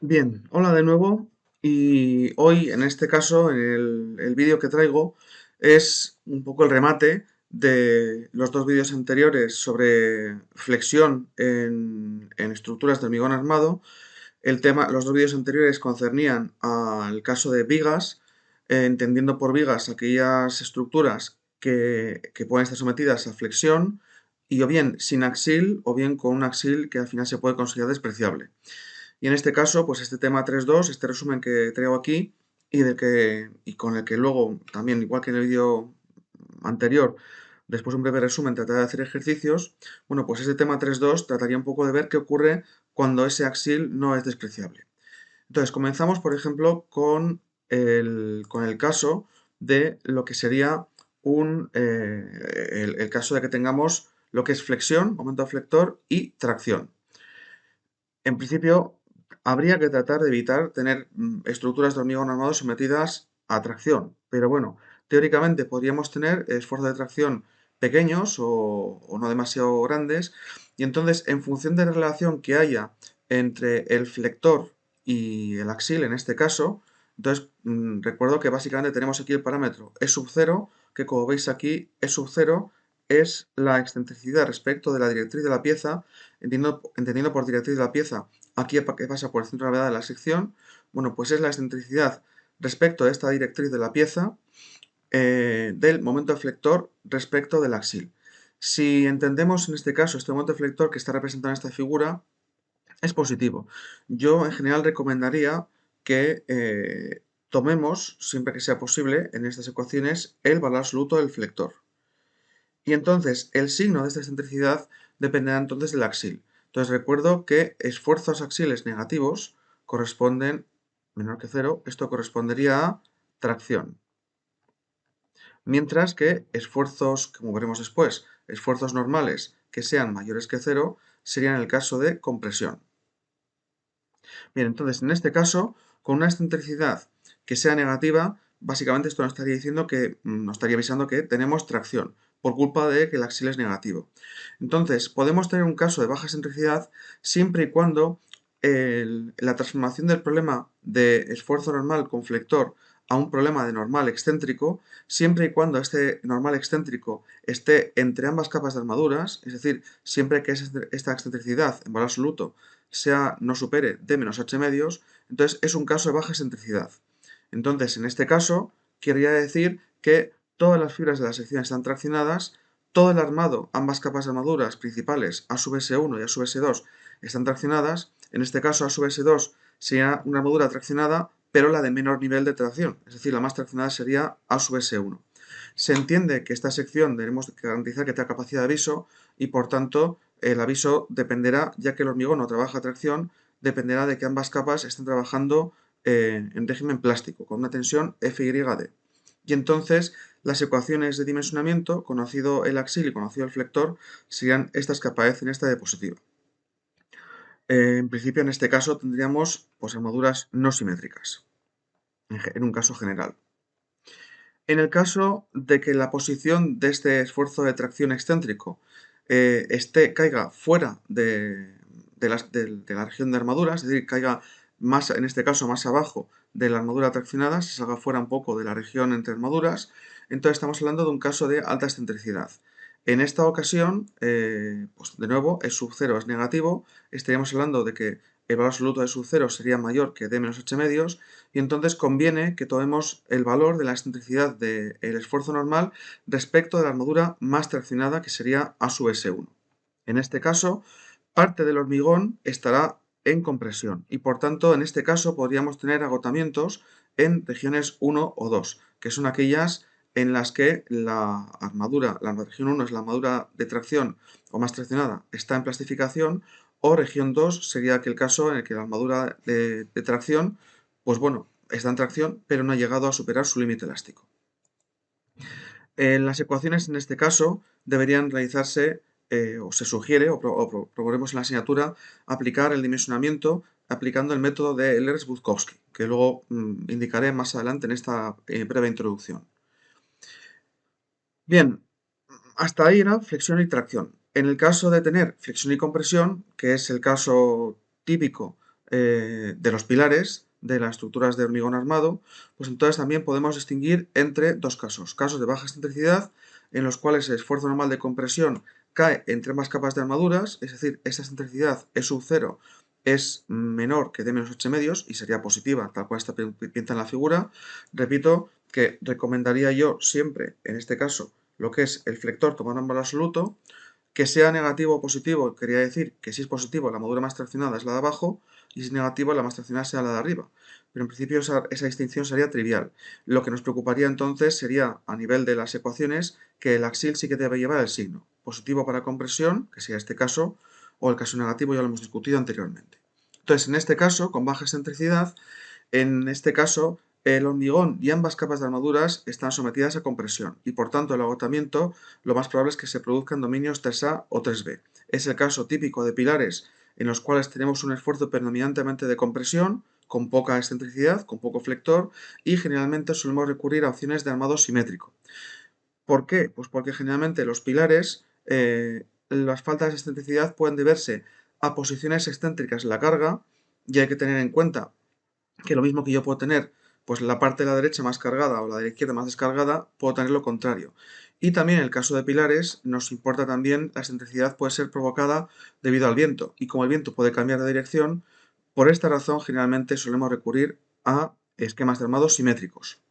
Bien, hola de nuevo y hoy en este caso el vídeo que traigo es un poco el remate de los dos vídeos anteriores sobre flexión en estructuras de hormigón armado. Los dos vídeos anteriores concernían al caso de vigas, entendiendo por vigas aquellas estructuras que pueden estar sometidas a flexión y o bien sin axil o bien con un axil que al final se puede considerar despreciable. Y en este caso, pues este tema 3.2, este resumen que traigo aquí y con el que luego también, igual que en el vídeo anterior, después de un breve resumen, trataré de hacer ejercicios. Bueno, pues este tema 3.2 trataría un poco de ver qué ocurre cuando ese axil no es despreciable. Entonces, comenzamos, por ejemplo, con el caso de lo que sería el caso de que tengamos lo que es flexión, momento flector y tracción. En principio, habría que tratar de evitar tener estructuras de hormigón armado sometidas a tracción, pero bueno, teóricamente podríamos tener esfuerzos de tracción pequeños o no demasiado grandes, y entonces en función de la relación que haya entre el flector y el axil en este caso, entonces recuerdo que básicamente tenemos aquí el parámetro E sub 0, que como veis aquí E sub 0 es la excentricidad respecto de la directriz de la pieza, entendiendo por directriz de la pieza aquí que pasa por el centro de gravedad de la sección. Bueno, pues es la excentricidad respecto de esta directriz de la pieza del momento deflector respecto del axil. Si entendemos en este caso este momento deflector que está representado en esta figura, es positivo. Yo en general recomendaría que tomemos, siempre que sea posible, en estas ecuaciones, el valor absoluto del flector. Y entonces el signo de esta excentricidad dependerá entonces del axil. Entonces recuerdo que esfuerzos axiles negativos corresponden menor que cero, esto correspondería a tracción. Mientras que esfuerzos, como veremos después, esfuerzos normales que sean mayores que cero, serían el caso de compresión. Bien, entonces en este caso, con una excentricidad que sea negativa, básicamente esto nos estaría diciendo nos estaría avisando que tenemos tracción, por culpa de que el axil es negativo. Entonces, podemos tener un caso de baja excentricidad siempre y cuando la transformación del problema de esfuerzo normal con flector a un problema de normal excéntrico, siempre y cuando este normal excéntrico esté entre ambas capas de armaduras, es decir, siempre que esta excentricidad en valor absoluto no supere d menos h medios, entonces es un caso de baja excentricidad. Entonces, en este caso, querría decir que todas las fibras de la sección están traccionadas, todo el armado, ambas capas de armaduras principales, A sub S1 y A sub S2, están traccionadas. En este caso, A sub S2 sería una armadura traccionada, pero la de menor nivel de tracción, es decir, la más traccionada sería A sub S1. Se entiende que esta sección debemos garantizar que tenga capacidad de aviso y por tanto el aviso dependerá, ya que el hormigón no trabaja a tracción, dependerá de que ambas capas estén trabajando en régimen plástico, con una tensión FYD. Y entonces las ecuaciones de dimensionamiento, conocido el axil y conocido el flector, serían estas que aparecen en esta diapositiva. En principio, en este caso, tendríamos pues, armaduras no simétricas, en un caso general. En el caso de que la posición de este esfuerzo de tracción excéntrico caiga fuera de la región de armadura, es decir, caiga más, en este caso más abajo de la armadura traccionada, se salga fuera un poco de la región entre armaduras, entonces estamos hablando de un caso de alta excentricidad. En esta ocasión, pues de nuevo, el sub 0 es negativo, estaríamos hablando de que el valor absoluto de sub 0 sería mayor que d menos h medios, y entonces conviene que tomemos el valor de la excentricidad del esfuerzo normal respecto de la armadura más traccionada, que sería A sub S1. En este caso, parte del hormigón estará en compresión y por tanto en este caso podríamos tener agotamientos en regiones 1 o 2, que son aquellas en las que la región 1 es la armadura de tracción o más traccionada, está en plastificación, o región 2 sería aquel caso en el que la armadura de tracción, pues bueno, está en tracción, pero no ha llegado a superar su límite elástico. Las ecuaciones en este caso deberían realizarse, o se sugiere, o proponemos en la asignatura, aplicar el dimensionamiento aplicando el método de Ehlers-Budkowski, que luego indicaré más adelante en esta breve introducción. Bien, hasta ahí era flexión y tracción. En el caso de tener flexión y compresión, que es el caso típico de los pilares de las estructuras de hormigón armado, pues entonces también podemos distinguir entre dos casos. Casos de baja excentricidad, en los cuales el esfuerzo normal de compresión cae entre ambas capas de armaduras, es decir, esa excentricidad E sub 0 es menor que D-8 y sería positiva, tal cual está pinta en la figura. Repito que recomendaría yo siempre, en este caso, lo que es el flector tomando en valor absoluto, que sea negativo o positivo, quería decir que si es positivo la armadura más traccionada es la de abajo y si es negativo la más traccionada sea la de arriba. Pero en principio esa distinción sería trivial. Lo que nos preocuparía entonces sería, a nivel de las ecuaciones, que el axil sí que debe llevar el signo. Positivo para compresión, que sería este caso, o el caso negativo ya lo hemos discutido anteriormente. Entonces, en este caso, con baja excentricidad, en este caso, el hormigón y ambas capas de armaduras están sometidas a compresión y por tanto el agotamiento lo más probable es que se produzca en dominios 3A o 3B. Es el caso típico de pilares en los cuales tenemos un esfuerzo predominantemente de compresión, con poca excentricidad, con poco flector y generalmente solemos recurrir a opciones de armado simétrico. ¿Por qué? Pues porque generalmente los pilares, las faltas de excentricidad pueden deberse a posiciones excéntricas en la carga y hay que tener en cuenta que lo mismo que yo puedo tener pues la parte de la derecha más cargada o la de la izquierda más descargada, puedo tener lo contrario. Y también en el caso de pilares nos importa también la excentricidad puede ser provocada debido al viento y como el viento puede cambiar de dirección, por esta razón generalmente solemos recurrir a esquemas de armado simétricos.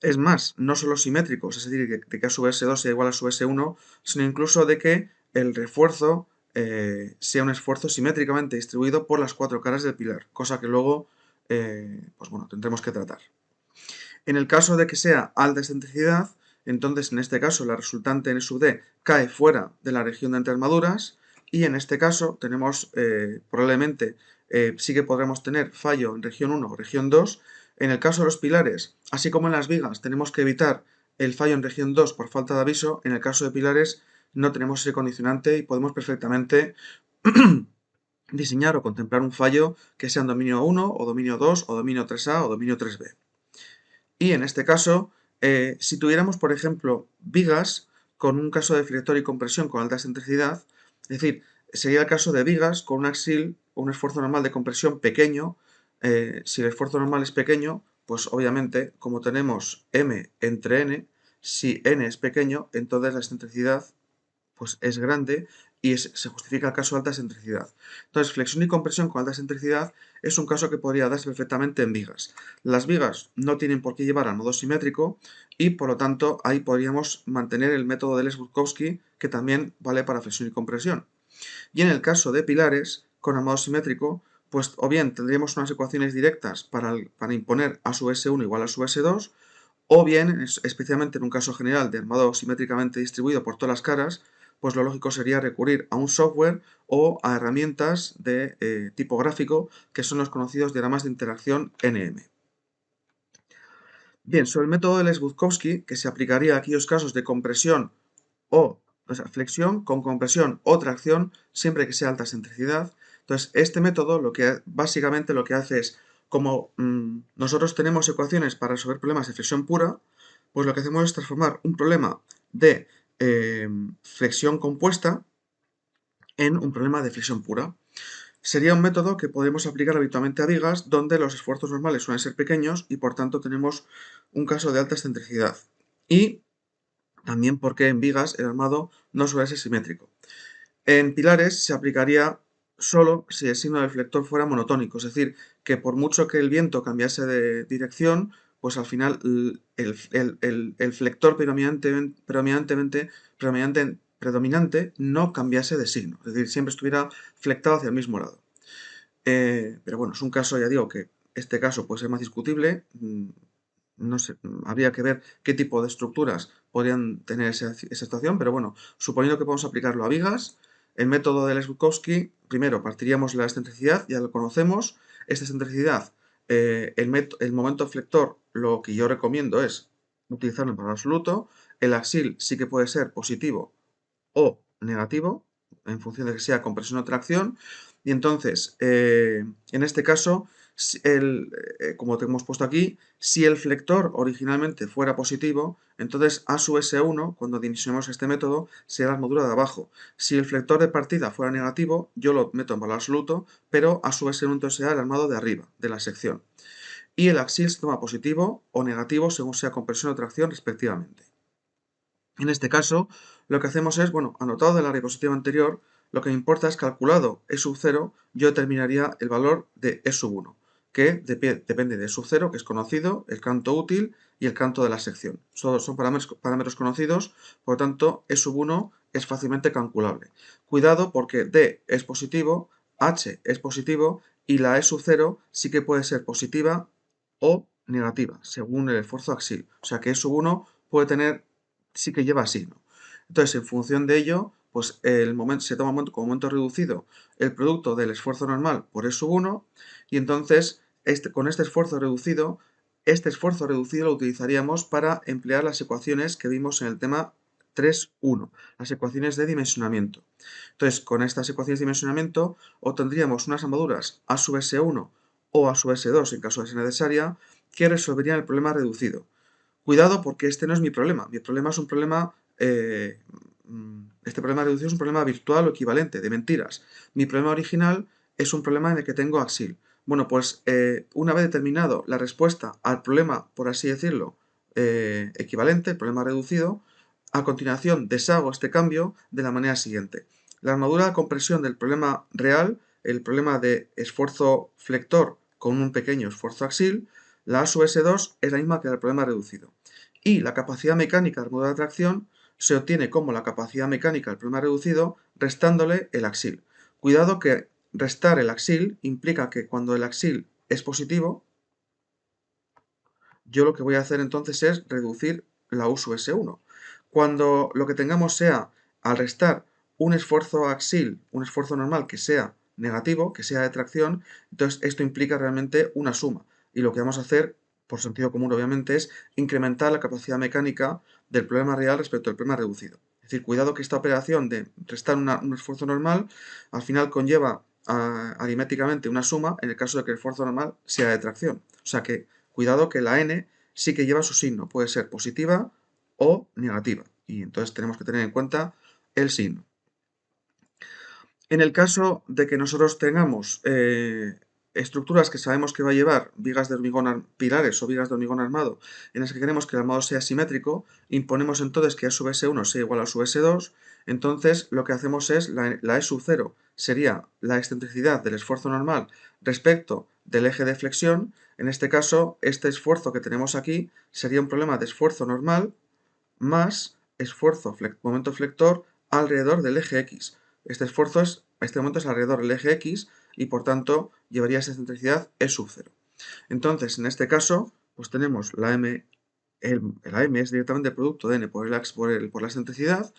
Es más, no solo simétricos, es decir, que a su S2 sea igual a su S1, sino incluso de que el refuerzo sea un esfuerzo simétricamente distribuido por las cuatro caras del pilar, cosa que luego pues bueno, tendremos que tratar. En el caso de que sea alta excentricidad, entonces en este caso la resultante N sub D cae fuera de la región de entre armaduras y en este caso tenemos probablemente sí que podremos tener fallo en región 1 o región 2. En el caso de los pilares, así como en las vigas, tenemos que evitar el fallo en región 2 por falta de aviso. En el caso de pilares no tenemos ese condicionante y podemos perfectamente diseñar o contemplar un fallo que sea en dominio 1 o dominio 2 o dominio 3A o dominio 3B. Y en este caso, si tuviéramos, por ejemplo, vigas con un caso de flector y compresión con alta excentricidad, es decir, sería el caso de vigas con un axil o un esfuerzo normal de compresión pequeño. Si el esfuerzo normal es pequeño, pues obviamente, como tenemos m entre n, si n es pequeño, entonces la excentricidad pues es grande y se justifica el caso de alta excentricidad. Entonces, flexión y compresión con alta excentricidad es un caso que podría darse perfectamente en vigas. Las vigas no tienen por qué llevar al modo simétrico y, por lo tanto, ahí podríamos mantener el método de Lesch-Budkowski, que también vale para flexión y compresión. Y en el caso de pilares con armado simétrico, pues o bien tendríamos unas ecuaciones directas para imponer a su S1 igual a su S2, o bien, especialmente en un caso general de armado simétricamente distribuido por todas las caras, pues lo lógico sería recurrir a un software o a herramientas de tipo gráfico, que son los conocidos diagramas de interacción NM. Bien, sobre el método de Lesch-Budkowski, que se aplicaría a aquellos casos de compresión o sea, flexión con compresión o tracción, siempre que sea alta excentricidad. Entonces, este método básicamente lo que hace es, como nosotros tenemos ecuaciones para resolver problemas de flexión pura, pues lo que hacemos es transformar un problema de flexión compuesta en un problema de flexión pura. Sería un método que podemos aplicar habitualmente a vigas, donde los esfuerzos normales suelen ser pequeños y por tanto tenemos un caso de alta excentricidad. Y también porque en vigas el armado no suele ser simétrico. En pilares se aplicaría solo si el signo del flector fuera monotónico, es decir, que por mucho que el viento cambiase de dirección, pues al final el flector predominante no cambiase de signo, es decir, siempre estuviera flectado hacia el mismo lado. Pero bueno, es un caso, ya digo, que este caso puede ser más discutible. No sé, habría que ver qué tipo de estructuras podrían tener esa situación, pero bueno, suponiendo que podemos aplicarlo a vigas, el método de Lesch-Budkowski, primero partiríamos de la excentricidad, ya lo conocemos. Esta excentricidad, el momento flector, lo que yo recomiendo es utilizarlo en valor absoluto. El axil sí que puede ser positivo o negativo, en función de que sea compresión o tracción. Y entonces, en este caso, Como te hemos puesto aquí, si el flector originalmente fuera positivo, entonces A sub S1, cuando dimensionemos este método, será la armadura de abajo. Si el flector de partida fuera negativo, yo lo meto en valor absoluto, pero A sub S1 entonces será el armado de arriba, de la sección. Y el axil se toma positivo o negativo según sea compresión o tracción respectivamente. En este caso, lo que hacemos es, bueno, anotado de la diapositiva anterior, lo que me importa es calculado E sub 0, yo determinaría el valor de E sub 1, que depende de E sub 0, que es conocido, el canto útil y el canto de la sección. Son parámetros conocidos, por lo tanto, E sub 1 es fácilmente calculable. Cuidado porque D es positivo, H es positivo y la E sub 0 sí que puede ser positiva o negativa, según el esfuerzo axil. O sea que E sub 1 puede tener sí que lleva signo. Entonces, en función de ello, pues se toma como momento reducido el producto del esfuerzo normal por E sub 1 y entonces con este esfuerzo reducido lo utilizaríamos para emplear las ecuaciones que vimos en el tema 3.1, las ecuaciones de dimensionamiento. Entonces, con estas ecuaciones de dimensionamiento obtendríamos unas armaduras A sub S1 o A sub S2 en caso de ser necesaria que resolverían el problema reducido. Cuidado porque este no es mi problema. Mi problema es un problema... este problema reducido es un problema virtual o equivalente, de mentiras. Mi problema original es un problema en el que tengo axil. Bueno, pues una vez determinado la respuesta al problema, por así decirlo, equivalente, el problema reducido, a continuación deshago este cambio de la manera siguiente. La armadura de compresión del problema real, el problema de esfuerzo flector con un pequeño esfuerzo axil, la A sub S2 es la misma que el problema reducido. Y la capacidad mecánica de armadura de tracción se obtiene como la capacidad mecánica del problema reducido restándole el axil. Cuidado que restar el axil implica que cuando el axil es positivo, yo lo que voy a hacer entonces es reducir la U sub S1. Cuando lo que tengamos sea, al restar un esfuerzo axil, un esfuerzo normal que sea negativo, que sea de tracción, entonces esto implica realmente una suma. Y lo que vamos a hacer, por sentido común obviamente, es incrementar la capacidad mecánica del problema real respecto al problema reducido. Es decir, cuidado que esta operación de restar un esfuerzo normal al final conlleva aritméticamente una suma en el caso de que el esfuerzo normal sea de tracción. O sea que cuidado que la n sí que lleva su signo, puede ser positiva o negativa. Y entonces tenemos que tener en cuenta el signo. En el caso de que nosotros tengamos estructuras que sabemos que va a llevar vigas de hormigón, pilares o vigas de hormigón armado, en las que queremos que el armado sea simétrico, imponemos entonces que A sub S1 sea igual a sub S2, entonces lo que hacemos es la E sub 0 sería la excentricidad del esfuerzo normal respecto del eje de flexión. En este caso, este esfuerzo que tenemos aquí sería un problema de esfuerzo normal más momento flector alrededor del eje X. Este momento es alrededor del eje X y por tanto llevaría esa excentricidad E sub 0. Entonces, en este caso, pues tenemos la M, la M es directamente el producto de N por la excentricidad.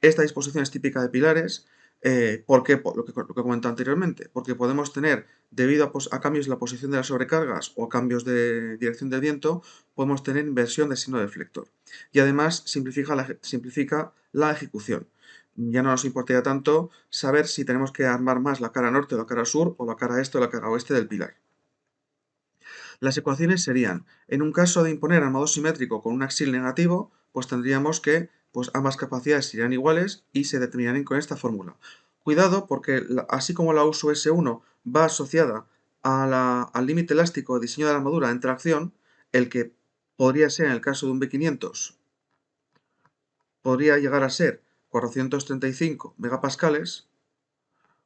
Esta disposición es típica de pilares. ¿Por qué? Por lo que he comentado anteriormente. Porque podemos tener, debido a cambios de la posición de las sobrecargas o a cambios de dirección del viento, podemos tener inversión del signo del flector. Y además simplifica la ejecución. Ya no nos importaría tanto saber si tenemos que armar más la cara norte o la cara sur o la cara este o la cara oeste del pilar. Las ecuaciones serían, en un caso de imponer armado simétrico con un axil negativo, pues tendríamos que ambas capacidades serían iguales y se determinarían con esta fórmula. Cuidado porque así como la U sub S1 va asociada al límite elástico de diseño de la armadura en tracción, el que podría ser en el caso de un B500, podría llegar a ser 435 megapascales.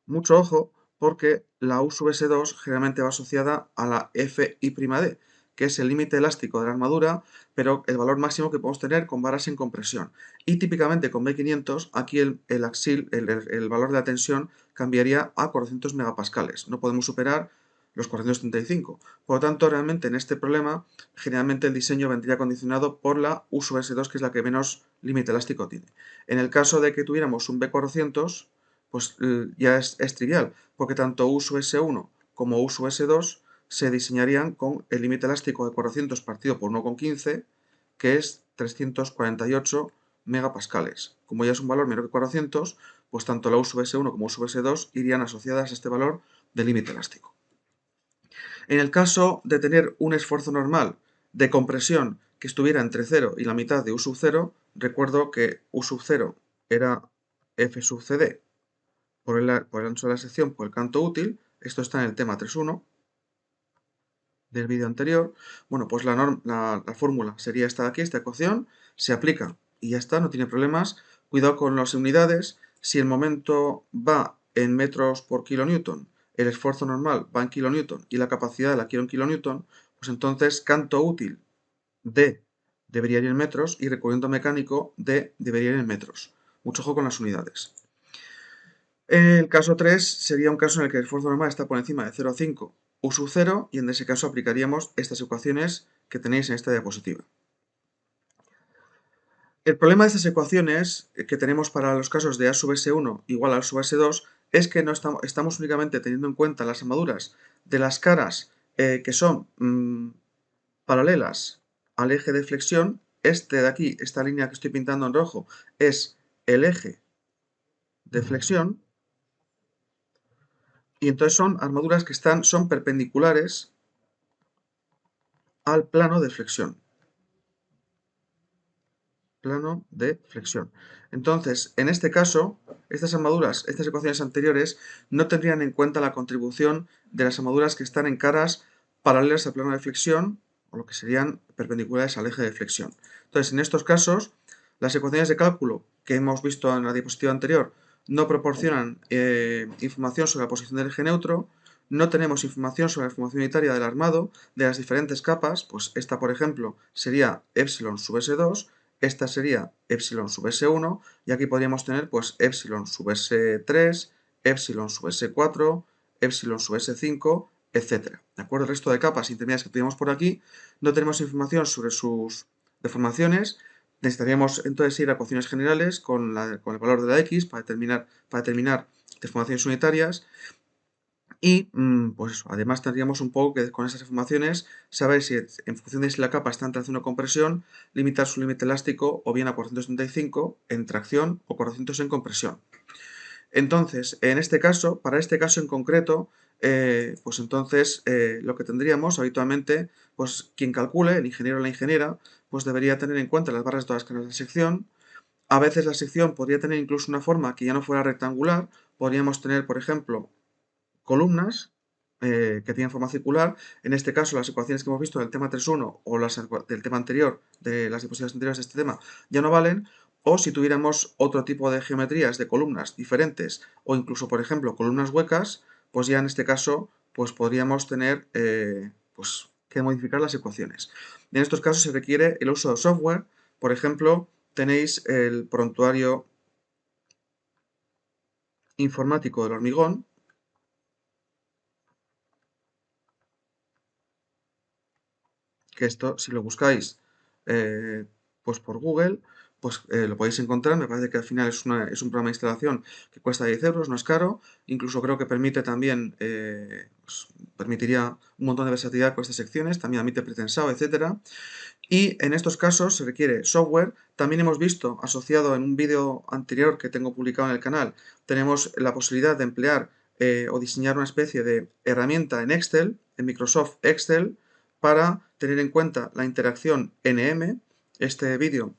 Mucho ojo, porque la U sub S2 generalmente va asociada a la FI'D, que es el límite elástico de la armadura, pero el valor máximo que podemos tener con varas en compresión. Y típicamente con B500, aquí el valor de la tensión cambiaría a 400 megapascales. No podemos superar los 435. Por lo tanto, realmente en este problema, generalmente el diseño vendría condicionado por la U sub S2, que es la que menos límite elástico tiene. En el caso de que tuviéramos un B400, pues ya es trivial, porque tanto U sub S1 como U sub S2 se diseñarían con el límite elástico de 400 partido por 1,15, que es 348 megapascales. Como ya es un valor menor que 400, pues tanto la U sub S1 como U sub S2 irían asociadas a este valor de límite elástico. En el caso de tener un esfuerzo normal de compresión que estuviera entre 0 y la mitad de U sub 0, recuerdo que U sub 0 era F sub CD por el ancho de la sección por el canto útil, esto está en el tema 3.1 del vídeo anterior. Bueno, pues la fórmula sería esta de aquí, esta ecuación, se aplica y ya está, no tiene problemas. Cuidado con las unidades, si el momento va en metros por kilonewton, el esfuerzo normal va en kilonewton y la capacidad la quiero en kilonewton, pues entonces canto útil D debería ir en metros y recorriendo mecánico D debería ir en metros. Mucho ojo con las unidades. El caso 3 sería un caso en el que el esfuerzo normal está por encima de 0,5 U sub 0 y en ese caso aplicaríamos estas ecuaciones que tenéis en esta diapositiva. El problema de estas ecuaciones que tenemos para los casos de A sub S1 igual a A sub S2 es que no estamos únicamente teniendo en cuenta las armaduras de las caras que son paralelas al eje de flexión. Este de aquí, esta línea que estoy pintando en rojo, es el eje de flexión. Y entonces son armaduras que son perpendiculares al plano de flexión. Plano de flexión. Entonces, en este caso, estas armaduras, estas ecuaciones anteriores, no tendrían en cuenta la contribución de las armaduras que están en caras paralelas al plano de flexión, o lo que serían perpendiculares al eje de flexión. Entonces, en estos casos, las ecuaciones de cálculo que hemos visto en la diapositiva anterior no proporcionan información sobre la posición del eje neutro, no tenemos información sobre la formación unitaria del armado, de las diferentes capas, pues esta, por ejemplo, sería epsilon sub S2, esta sería epsilon sub S1 y aquí podríamos tener pues epsilon sub S3, epsilon sub S4, epsilon sub S5, etc. ¿De acuerdo? El resto de capas intermedias que tenemos por aquí no tenemos información sobre sus deformaciones. Necesitaríamos entonces ir a ecuaciones generales con el valor de la x para determinar deformaciones unitarias. Y pues eso, además tendríamos un poco que con esas informaciones saber si en función de si la capa está en tracción o compresión, limitar su límite elástico o bien a 435 en tracción o 400 en compresión. Entonces, en este caso, para este caso en concreto, pues entonces lo que tendríamos habitualmente, pues quien calcule, el ingeniero o la ingeniera, pues debería tener en cuenta las barras de todas las caras de sección. A veces la sección podría tener incluso una forma que ya no fuera rectangular, podríamos tener, por ejemplo, columnas que tienen forma circular. En este caso, las ecuaciones que hemos visto del tema 3.1 o del tema anterior, de las diapositivas anteriores de este tema, ya no valen. O si tuviéramos otro tipo de geometrías de columnas diferentes o incluso, por ejemplo, columnas huecas, pues ya en este caso pues podríamos tener pues, que modificar las ecuaciones. En estos casos se requiere el uso de software. Por ejemplo, tenéis el prontuario informático del hormigón, que esto, si lo buscáis pues por Google, pues lo podéis encontrar. Me parece que al final es un programa de instalación que cuesta 10 euros, no es caro. Incluso creo que permite también, pues, permitiría un montón de versatilidad con estas secciones, también admite pretensado, etcétera. Y en estos casos se requiere software. También hemos visto, asociado en un vídeo anterior que tengo publicado en el canal, tenemos la posibilidad de emplear o diseñar una especie de herramienta en Excel, en Microsoft Excel, para tener en cuenta la interacción NM. Este vídeo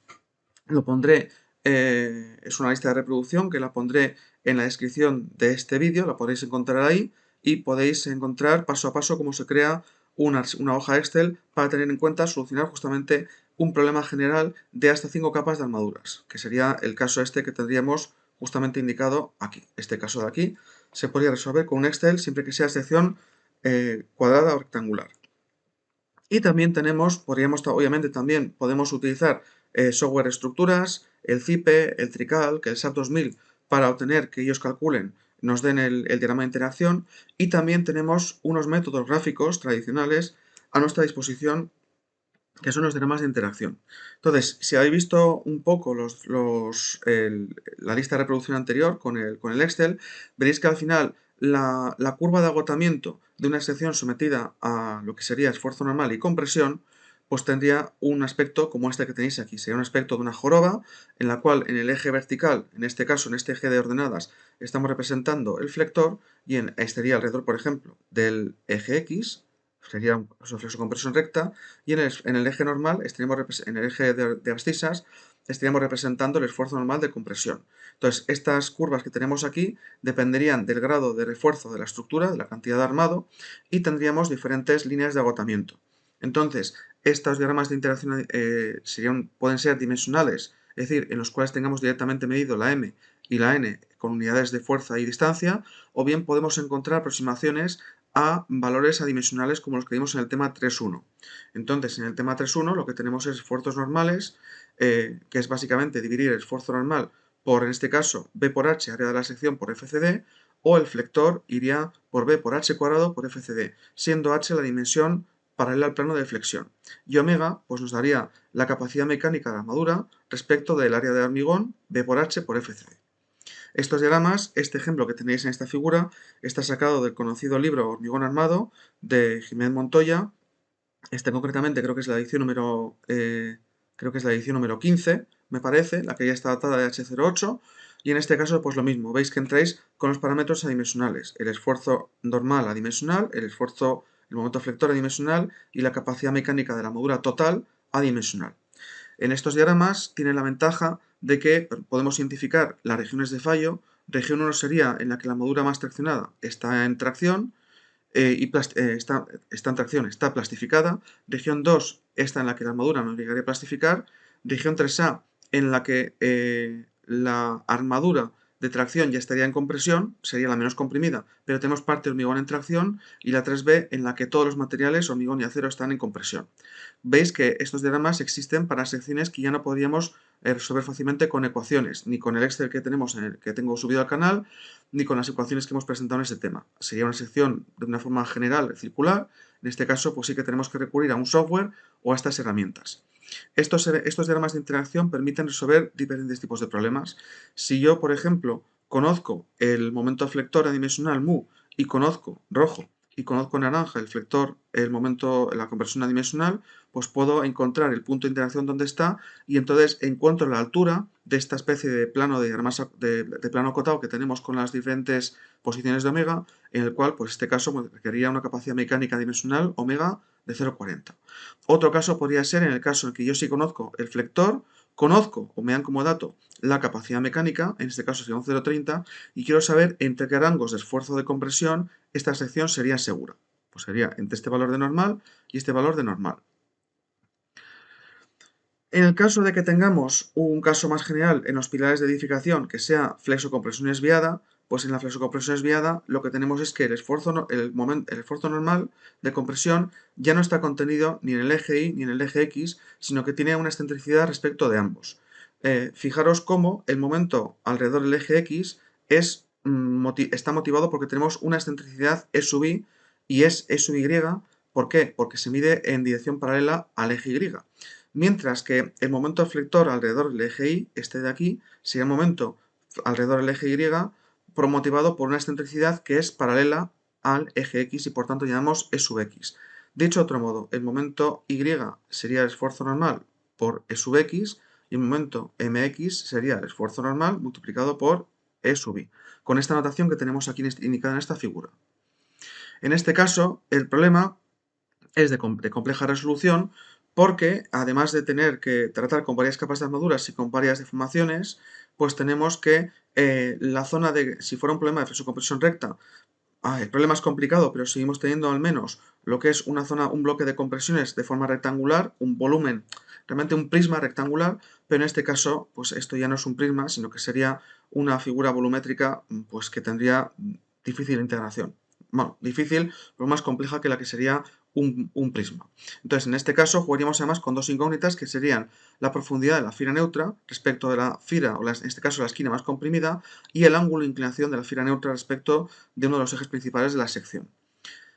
lo pondré, es una lista de reproducción que la pondré en la descripción de este vídeo, la podéis encontrar ahí y podéis encontrar paso a paso cómo se crea una hoja Excel para tener en cuenta solucionar justamente un problema general de hasta 5 capas de armaduras, que sería el caso este que tendríamos justamente indicado aquí. Este caso de aquí se podría resolver con un Excel siempre que sea sección cuadrada o rectangular. Y también obviamente también podemos utilizar software estructuras, el CIPE, el TRICALC, el SAP 2000 para obtener que ellos calculen, nos den el diagrama de interacción y también tenemos unos métodos gráficos tradicionales a nuestra disposición que son los diagramas de interacción. Entonces, si habéis visto un poco la lista de reproducción anterior con el Excel, veréis que al final la curva de agotamiento de una sección sometida a lo que sería esfuerzo normal y compresión, pues tendría un aspecto como este que tenéis aquí. Sería un aspecto de una joroba en la cual en el eje vertical, en este caso en este eje de ordenadas, estamos representando el flector y estaría alrededor, por ejemplo, del eje X, sería un flexocompresión recta, y en el eje normal, en el eje de abscisas, estaríamos representando el esfuerzo normal de compresión. Entonces, estas curvas que tenemos aquí dependerían del grado de refuerzo de la estructura, de la cantidad de armado, y tendríamos diferentes líneas de agotamiento. Entonces, estos diagramas de interacción pueden ser dimensionales, es decir, en los cuales tengamos directamente medido la M y la N con unidades de fuerza y distancia, o bien podemos encontrar aproximaciones a valores adimensionales como los que vimos en el tema 3.1. Entonces, en el tema 3.1 lo que tenemos es esfuerzos normales, que es básicamente dividir el esfuerzo normal por, en este caso, B por H, área de la sección, por FCD, o el flector iría por B por H cuadrado por FCD, siendo H la dimensión paralela al plano de flexión. Y omega pues nos daría la capacidad mecánica de la armadura respecto del área de hormigón B por H por FCD. Estos diagramas, este ejemplo que tenéis en esta figura, está sacado del conocido libro Hormigón Armado de Jiménez Montoya. Este concretamente creo que es la edición número 15, me parece, la que ya está datada de H08. Y en este caso, pues lo mismo, veis que entráis con los parámetros adimensionales, el esfuerzo normal adimensional, el momento flector adimensional y la capacidad mecánica de la armadura total adimensional. En estos diagramas tiene la ventaja de que podemos identificar las regiones de fallo. Región 1 sería en la que la armadura más traccionada está en tracción, está en tracción, está plastificada. Región 2, esta en la que la armadura no llegaría a plastificar. Región 3A, en la que la armadura de tracción ya estaría en compresión, sería la menos comprimida, pero tenemos parte de hormigón en tracción, y la 3B, en la que todos los materiales, hormigón y acero, están en compresión. Veis que estos diagramas existen para secciones que ya no podríamos resolver fácilmente con ecuaciones, ni con el Excel que tengo subido al canal, ni con las ecuaciones que hemos presentado en este tema. Sería una sección de una forma general circular. En este caso, pues sí que tenemos que recurrir a un software o a estas herramientas. Estos diagramas de interacción permiten resolver diferentes tipos de problemas. Si yo, por ejemplo, conozco el momento flector adimensional mu y conozco rojo y conozco naranja el momento, la compresión adimensional, pues puedo encontrar el punto de interacción donde está, y entonces encuentro la altura de esta especie de plano de plano acotado que tenemos con las diferentes posiciones de omega, en el cual, pues en este caso, requeriría una capacidad mecánica dimensional omega de 0,40. Otro caso podría ser en el caso en que yo sí conozco el flector, conozco o me dan como dato la capacidad mecánica, en este caso sería un 0,30, y quiero saber entre qué rangos de esfuerzo de compresión esta sección sería segura. Pues sería entre este valor de normal y este valor de normal. En el caso de que tengamos un caso más general en los pilares de edificación que sea flexocompresión desviada, pues en la flexocompresión desviada lo que tenemos es que el esfuerzo normal de compresión ya no está contenido ni en el eje Y ni en el eje X, sino que tiene una excentricidad respecto de ambos. Fijaros cómo el momento alrededor del eje X está motivado porque tenemos una excentricidad E sub I y es E sub Y. ¿Por qué? Porque se mide en dirección paralela al eje Y. Mientras que el momento flector alrededor del eje Y, este de aquí, sería el momento alrededor del eje Y motivado por una excentricidad que es paralela al eje X y por tanto llamamos E sub X. Dicho de otro modo, el momento Y sería el esfuerzo normal por E sub X y el momento mx sería el esfuerzo normal multiplicado por E sub I, con esta notación que tenemos aquí indicada en esta figura. En este caso, el problema es de compleja resolución, porque además de tener que tratar con varias capas de armaduras y con varias deformaciones, pues tenemos que la zona si fuera un problema de flexocompresión recta, el problema es complicado, pero seguimos teniendo al menos lo que es un bloque de compresiones de forma rectangular, un volumen, realmente un prisma rectangular, pero en este caso, pues esto ya no es un prisma, sino que sería una figura volumétrica, pues que tendría difícil integración. Bueno, difícil, pero más compleja que la que sería un prisma. Entonces, en este caso, jugaríamos además con dos incógnitas que serían la profundidad de la fila neutra respecto de la fila, o en este caso la esquina más comprimida, y el ángulo de inclinación de la fila neutra respecto de uno de los ejes principales de la sección.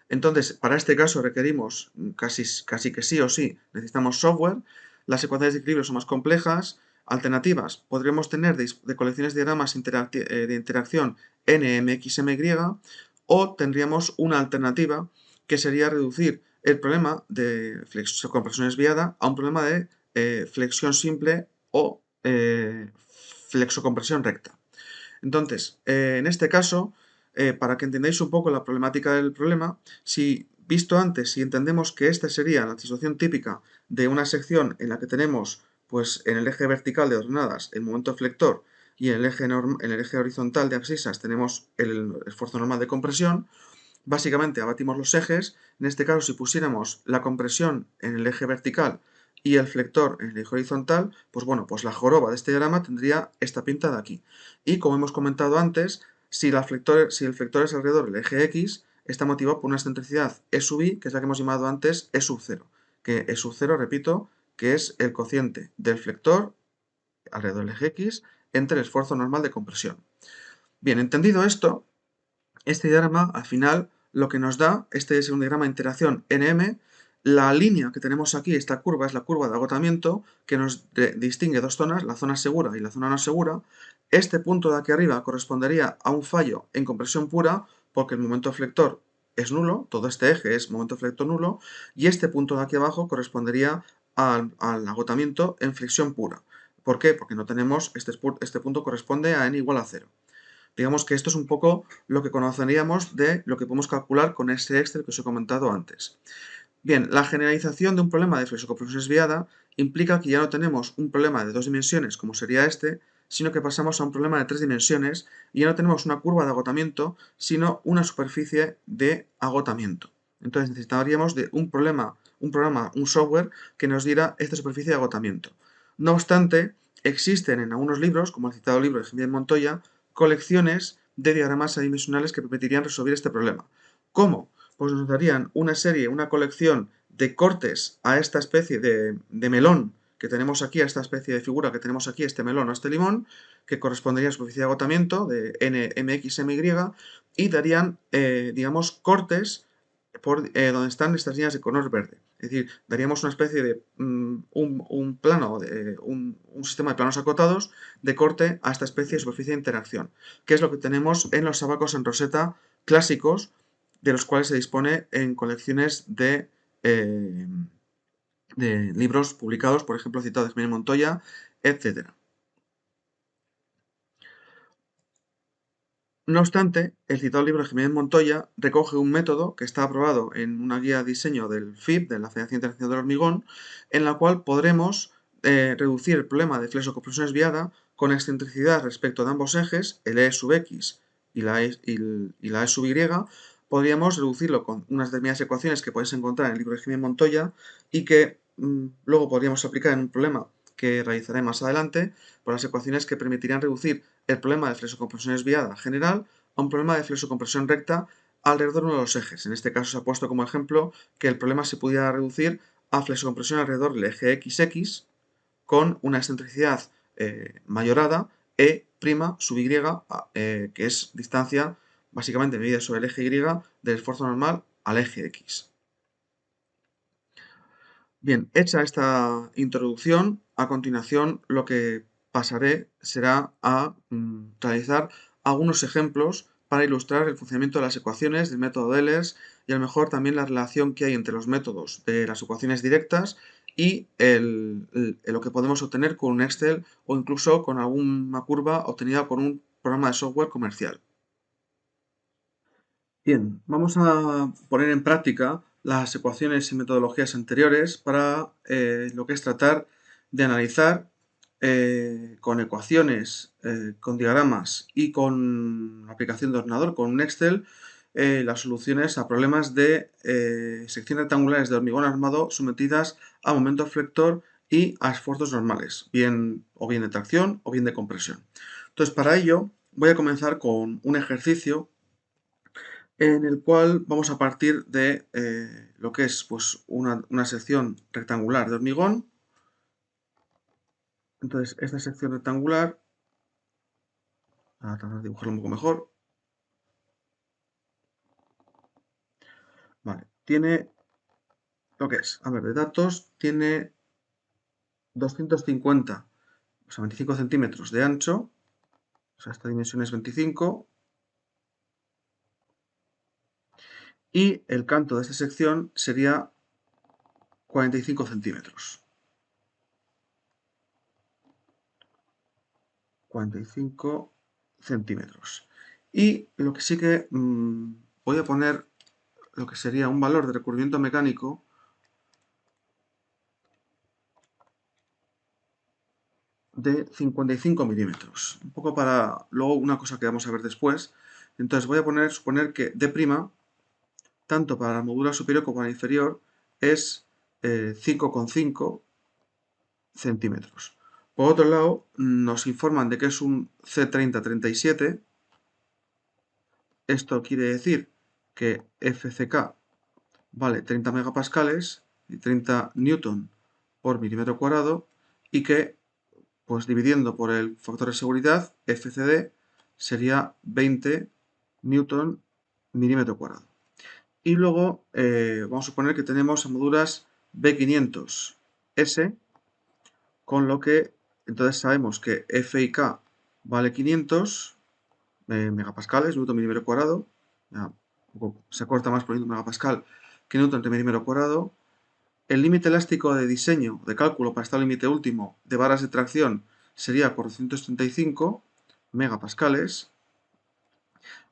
Entonces, para este caso requerimos casi que sí o sí, necesitamos software. Las ecuaciones de equilibrio son más complejas. Alternativas, podríamos tener de colecciones de diagramas de interacción NMXMY, o tendríamos una alternativa que sería reducir el problema de compresión desviada a un problema de flexión simple o flexocompresión recta. Entonces, en este caso, para que entendáis un poco la problemática del problema, si visto antes, si entendemos que esta sería la situación típica de una sección en la que tenemos, pues en el eje vertical de ordenadas el momento flector y en el eje horizontal de abscisas tenemos el esfuerzo normal de compresión, básicamente abatimos los ejes. En este caso, si pusiéramos la compresión en el eje vertical y el flector en el eje horizontal, pues bueno, pues la joroba de este diagrama tendría esta pinta de aquí. Y como hemos comentado antes, si el flector es alrededor del eje X, está motivado por una excentricidad E sub i, que es la que hemos llamado antes E sub 0, que E sub 0, repito, que es el cociente del flector alrededor del eje X entre el esfuerzo normal de compresión. Bien, entendido esto, este diagrama al final lo que nos da, este es un diagrama de interacción NM, la línea que tenemos aquí, esta curva, es la curva de agotamiento que nos distingue dos zonas, la zona segura y la zona no segura. Este punto de aquí arriba correspondería a un fallo en compresión pura porque el momento flector es nulo, todo este eje es momento flector nulo, y este punto de aquí abajo correspondería al agotamiento en flexión pura. ¿Por qué? Porque no tenemos, este punto corresponde a n igual a 0. Digamos que esto es un poco lo que conoceríamos de lo que podemos calcular con ese Excel que os he comentado antes. Bien, la generalización de un problema de flexocompresión desviada implica que ya no tenemos un problema de 2 dimensiones como sería este, sino que pasamos a un problema de 3 dimensiones y ya no tenemos una curva de agotamiento, sino una superficie de agotamiento. Entonces necesitaríamos de un programa, un software que nos diera esta superficie de agotamiento. No obstante, existen en algunos libros, como el citado libro de Jiménez Montoya, colecciones de diagramas adimensionales que permitirían resolver este problema. ¿Cómo? Pues nos darían una serie, una colección de cortes a esta especie de melón que tenemos aquí, a esta especie de figura que tenemos aquí, este melón o este limón, que correspondería a superficie de agotamiento de NMXMY, y darían, digamos, cortes por donde están estas líneas de color verde. Es decir, daríamos una especie de un plano, un sistema de planos acotados de corte a esta especie de superficie de interacción, que es lo que tenemos en los abacos en roseta clásicos, de los cuales se dispone en colecciones de libros publicados, por ejemplo, citado de Jiménez Montoya, etc. No obstante, el citado libro de Jiménez Montoya recoge un método que está aprobado en una guía de diseño del FIB, de la Federación Internacional del Hormigón, en la cual podremos reducir el problema de flexocompresión desviada con excentricidad respecto de ambos ejes, el E sub x y la E sub y, podríamos reducirlo con unas determinadas ecuaciones que podéis encontrar en el libro de Jiménez Montoya y que luego podríamos aplicar en un problema que realizaré más adelante, por las ecuaciones que permitirían reducir el problema de flexocompresión desviada general a un problema de flexocompresión recta alrededor de uno de los ejes. En este caso se ha puesto como ejemplo que el problema se pudiera reducir a flexocompresión alrededor del eje XX con una excentricidad mayorada E' sub y, que es distancia básicamente medida sobre el eje Y del esfuerzo normal al eje X. Bien, hecha esta introducción, a continuación lo que pasaré será a realizar algunos ejemplos para ilustrar el funcionamiento de las ecuaciones del método de Ehlers y a lo mejor también la relación que hay entre los métodos de las ecuaciones directas y lo que podemos obtener con un Excel o incluso con alguna curva obtenida con un programa de software comercial. Bien, vamos a poner en práctica las ecuaciones y metodologías anteriores para lo que es tratar de analizar con ecuaciones, con diagramas y con aplicación de ordenador, con un Excel, las soluciones a problemas de secciones rectangulares de hormigón armado sometidas a momento flector y a esfuerzos normales, o bien de tracción o bien de compresión. Entonces, para ello voy a comenzar con un ejercicio en el cual vamos a partir de lo que es pues, una sección rectangular de hormigón. Entonces, esta sección rectangular, voy a tratar de dibujarlo un poco mejor, vale, tiene lo que es, a ver, de datos, tiene 250, o sea, 25 centímetros de ancho, o sea, esta dimensión es 25, y el canto de esta sección sería 45 centímetros. 45 centímetros. Y lo que sí que voy a poner lo que sería un valor de recubrimiento mecánico de 55 milímetros. Un poco para luego una cosa que vamos a ver después. Entonces voy a suponer que D', tanto para la armadura superior como para la inferior, es 5,5 centímetros. Por otro lado, nos informan de que es un C3037. Esto quiere decir que FCK vale 30 megapascales y 30 newton por milímetro cuadrado y que, pues dividiendo por el factor de seguridad, FCD sería 20 newton milímetro cuadrado. Y luego vamos a suponer que tenemos armaduras B500S, con lo que entonces sabemos que F y K vale 500 megapascales, newton milímetro cuadrado. Ya, se corta más poniendo megapascal que newton entre milímetro cuadrado. El límite elástico de diseño, de cálculo para este límite último de varas de tracción sería 435 megapascales.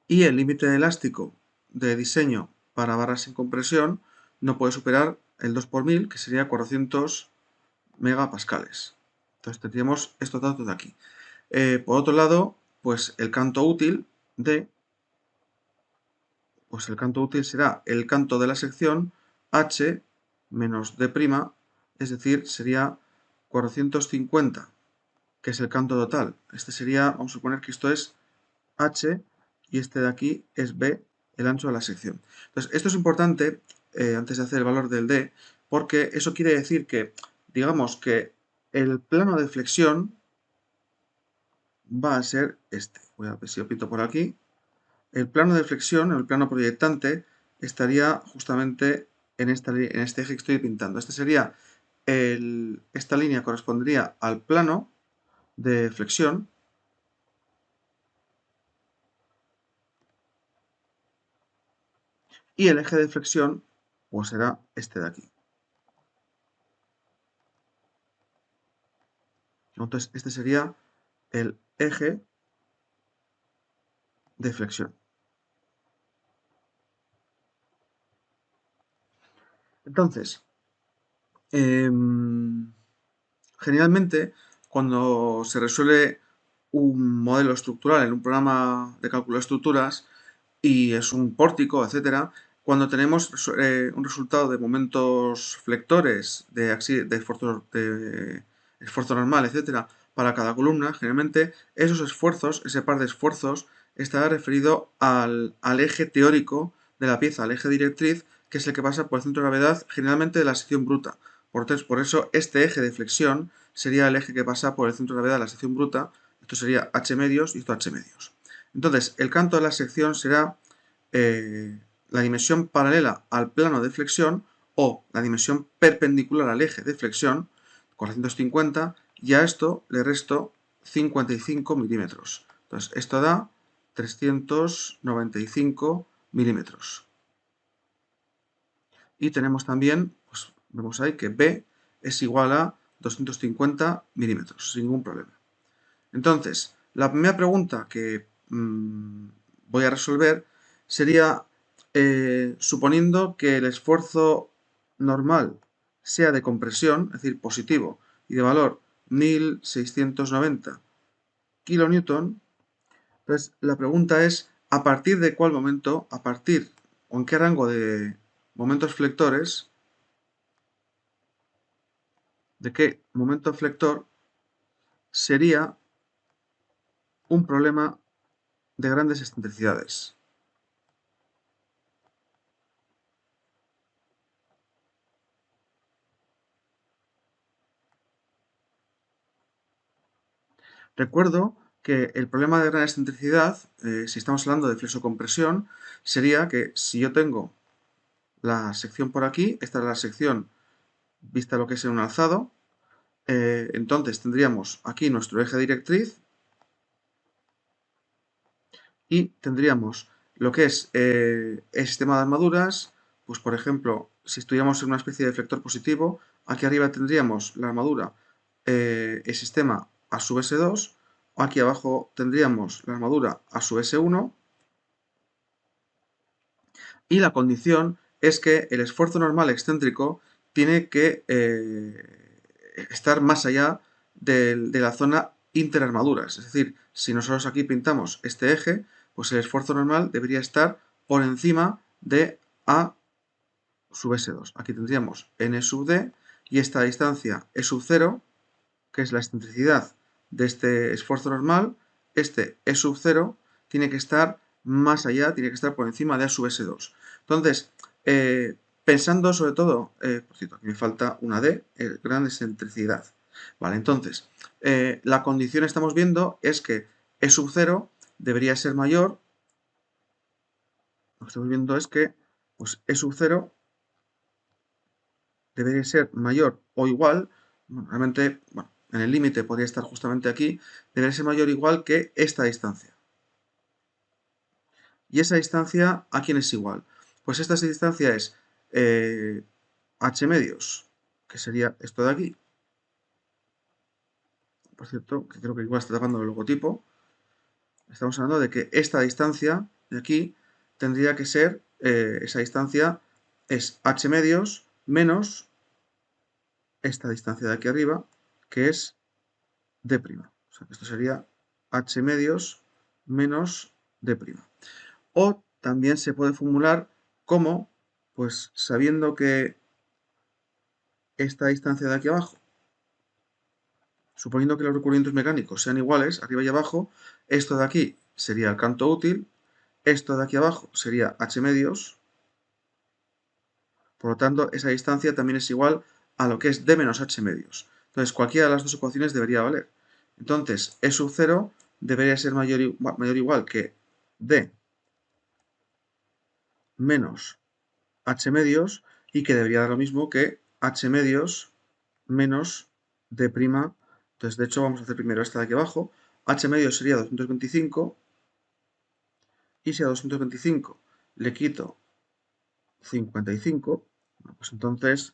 Y el límite elástico de diseño para barras sin compresión no puede superar el 2 por 1000, que sería 400 megapascales. Entonces tendríamos estos datos de aquí. Por otro lado, pues el canto útil será el canto de la sección H menos D', es decir, sería 450, que es el canto total. Este sería, vamos a suponer que esto es H y este de aquí es B, el ancho de la sección. Entonces, esto es importante antes de hacer el valor del D, porque eso quiere decir que, digamos que el plano de flexión va a ser este. Voy a ver si lo pinto por aquí. El plano de flexión, el plano proyectante, estaría justamente en este eje que estoy pintando. Esta línea correspondería al plano de flexión. Y el eje de flexión, pues será este de aquí. Entonces, este sería el eje de flexión. Entonces, generalmente, cuando se resuelve un modelo estructural en un programa de cálculo de estructuras y es un pórtico, etcétera, cuando tenemos un resultado de momentos flectores, de esfuerzo normal, etcétera, para cada columna, generalmente esos esfuerzos, ese par de esfuerzos, estará referido al eje teórico de la pieza, al eje directriz, que es el que pasa por el centro de gravedad, generalmente de la sección bruta. Por eso este eje de flexión sería el eje que pasa por el centro de gravedad de la sección bruta. Esto sería H medios y esto H medios. Entonces, el canto de la sección será la dimensión paralela al plano de flexión o la dimensión perpendicular al eje de flexión, 450, y a esto le resto 55 milímetros. Entonces, esto da 395 milímetros. Y tenemos también, pues vemos ahí que B es igual a 250 milímetros, sin ningún problema. Entonces, la primera pregunta que voy a resolver sería, suponiendo que el esfuerzo normal sea de compresión, es decir, positivo, y de valor 1690 kilonewton, entonces la pregunta es, ¿a partir de cuál momento, o en qué rango de momentos flectores, de qué momento flector sería un problema de grandes excentricidades? Recuerdo que el problema de gran excentricidad, si estamos hablando de flexocompresión, sería que si yo tengo la sección por aquí, esta es la sección vista lo que es en un alzado, entonces tendríamos aquí nuestro eje directriz y tendríamos lo que es el sistema de armaduras, pues por ejemplo, si estuviéramos en una especie de flector positivo, aquí arriba tendríamos la armadura, el sistema A sub S2, aquí abajo tendríamos la armadura A sub S1, Y la condición es que el esfuerzo normal excéntrico tiene que estar más allá de la zona interarmaduras. Es decir, si nosotros aquí pintamos este eje, pues el esfuerzo normal debería estar por encima de A sub S2. Aquí tendríamos N sub D y esta distancia E sub 0, que es la excentricidad de este esfuerzo normal, este E sub 0 tiene que estar más allá, tiene que estar por encima de A sub S2. Entonces, pensando sobre todo, por cierto, aquí me falta una D, gran excentricidad. Vale, entonces, la condición estamos viendo es que E sub 0 debería ser mayor, lo que estamos viendo es que pues, E sub 0 debería ser mayor o igual, bueno, realmente, bueno, en el límite podría estar justamente aquí, debería ser mayor o igual que esta distancia. ¿Y esa distancia a quién es igual? Pues esta distancia es h medios, que sería esto de aquí. Por cierto, que creo que igual está tapando el logotipo. Estamos hablando de que esta distancia de aquí tendría que ser, esa distancia es h medios menos esta distancia de aquí arriba, que es d'. O sea, esto sería h medios menos d'. O también se puede formular como, pues sabiendo que esta distancia de aquí abajo, suponiendo que los recubrimientos mecánicos sean iguales, arriba y abajo, esto de aquí sería el canto útil, esto de aquí abajo sería h medios, por lo tanto, esa distancia también es igual a lo que es d menos h medios. Entonces, cualquiera de las dos ecuaciones debería valer. Entonces, E sub 0 debería ser mayor o igual que d menos h medios y que debería dar lo mismo que h medios menos d'. Entonces, de hecho, vamos a hacer primero esta de aquí abajo. H medios sería 225 y si a 225 le quito 55, pues entonces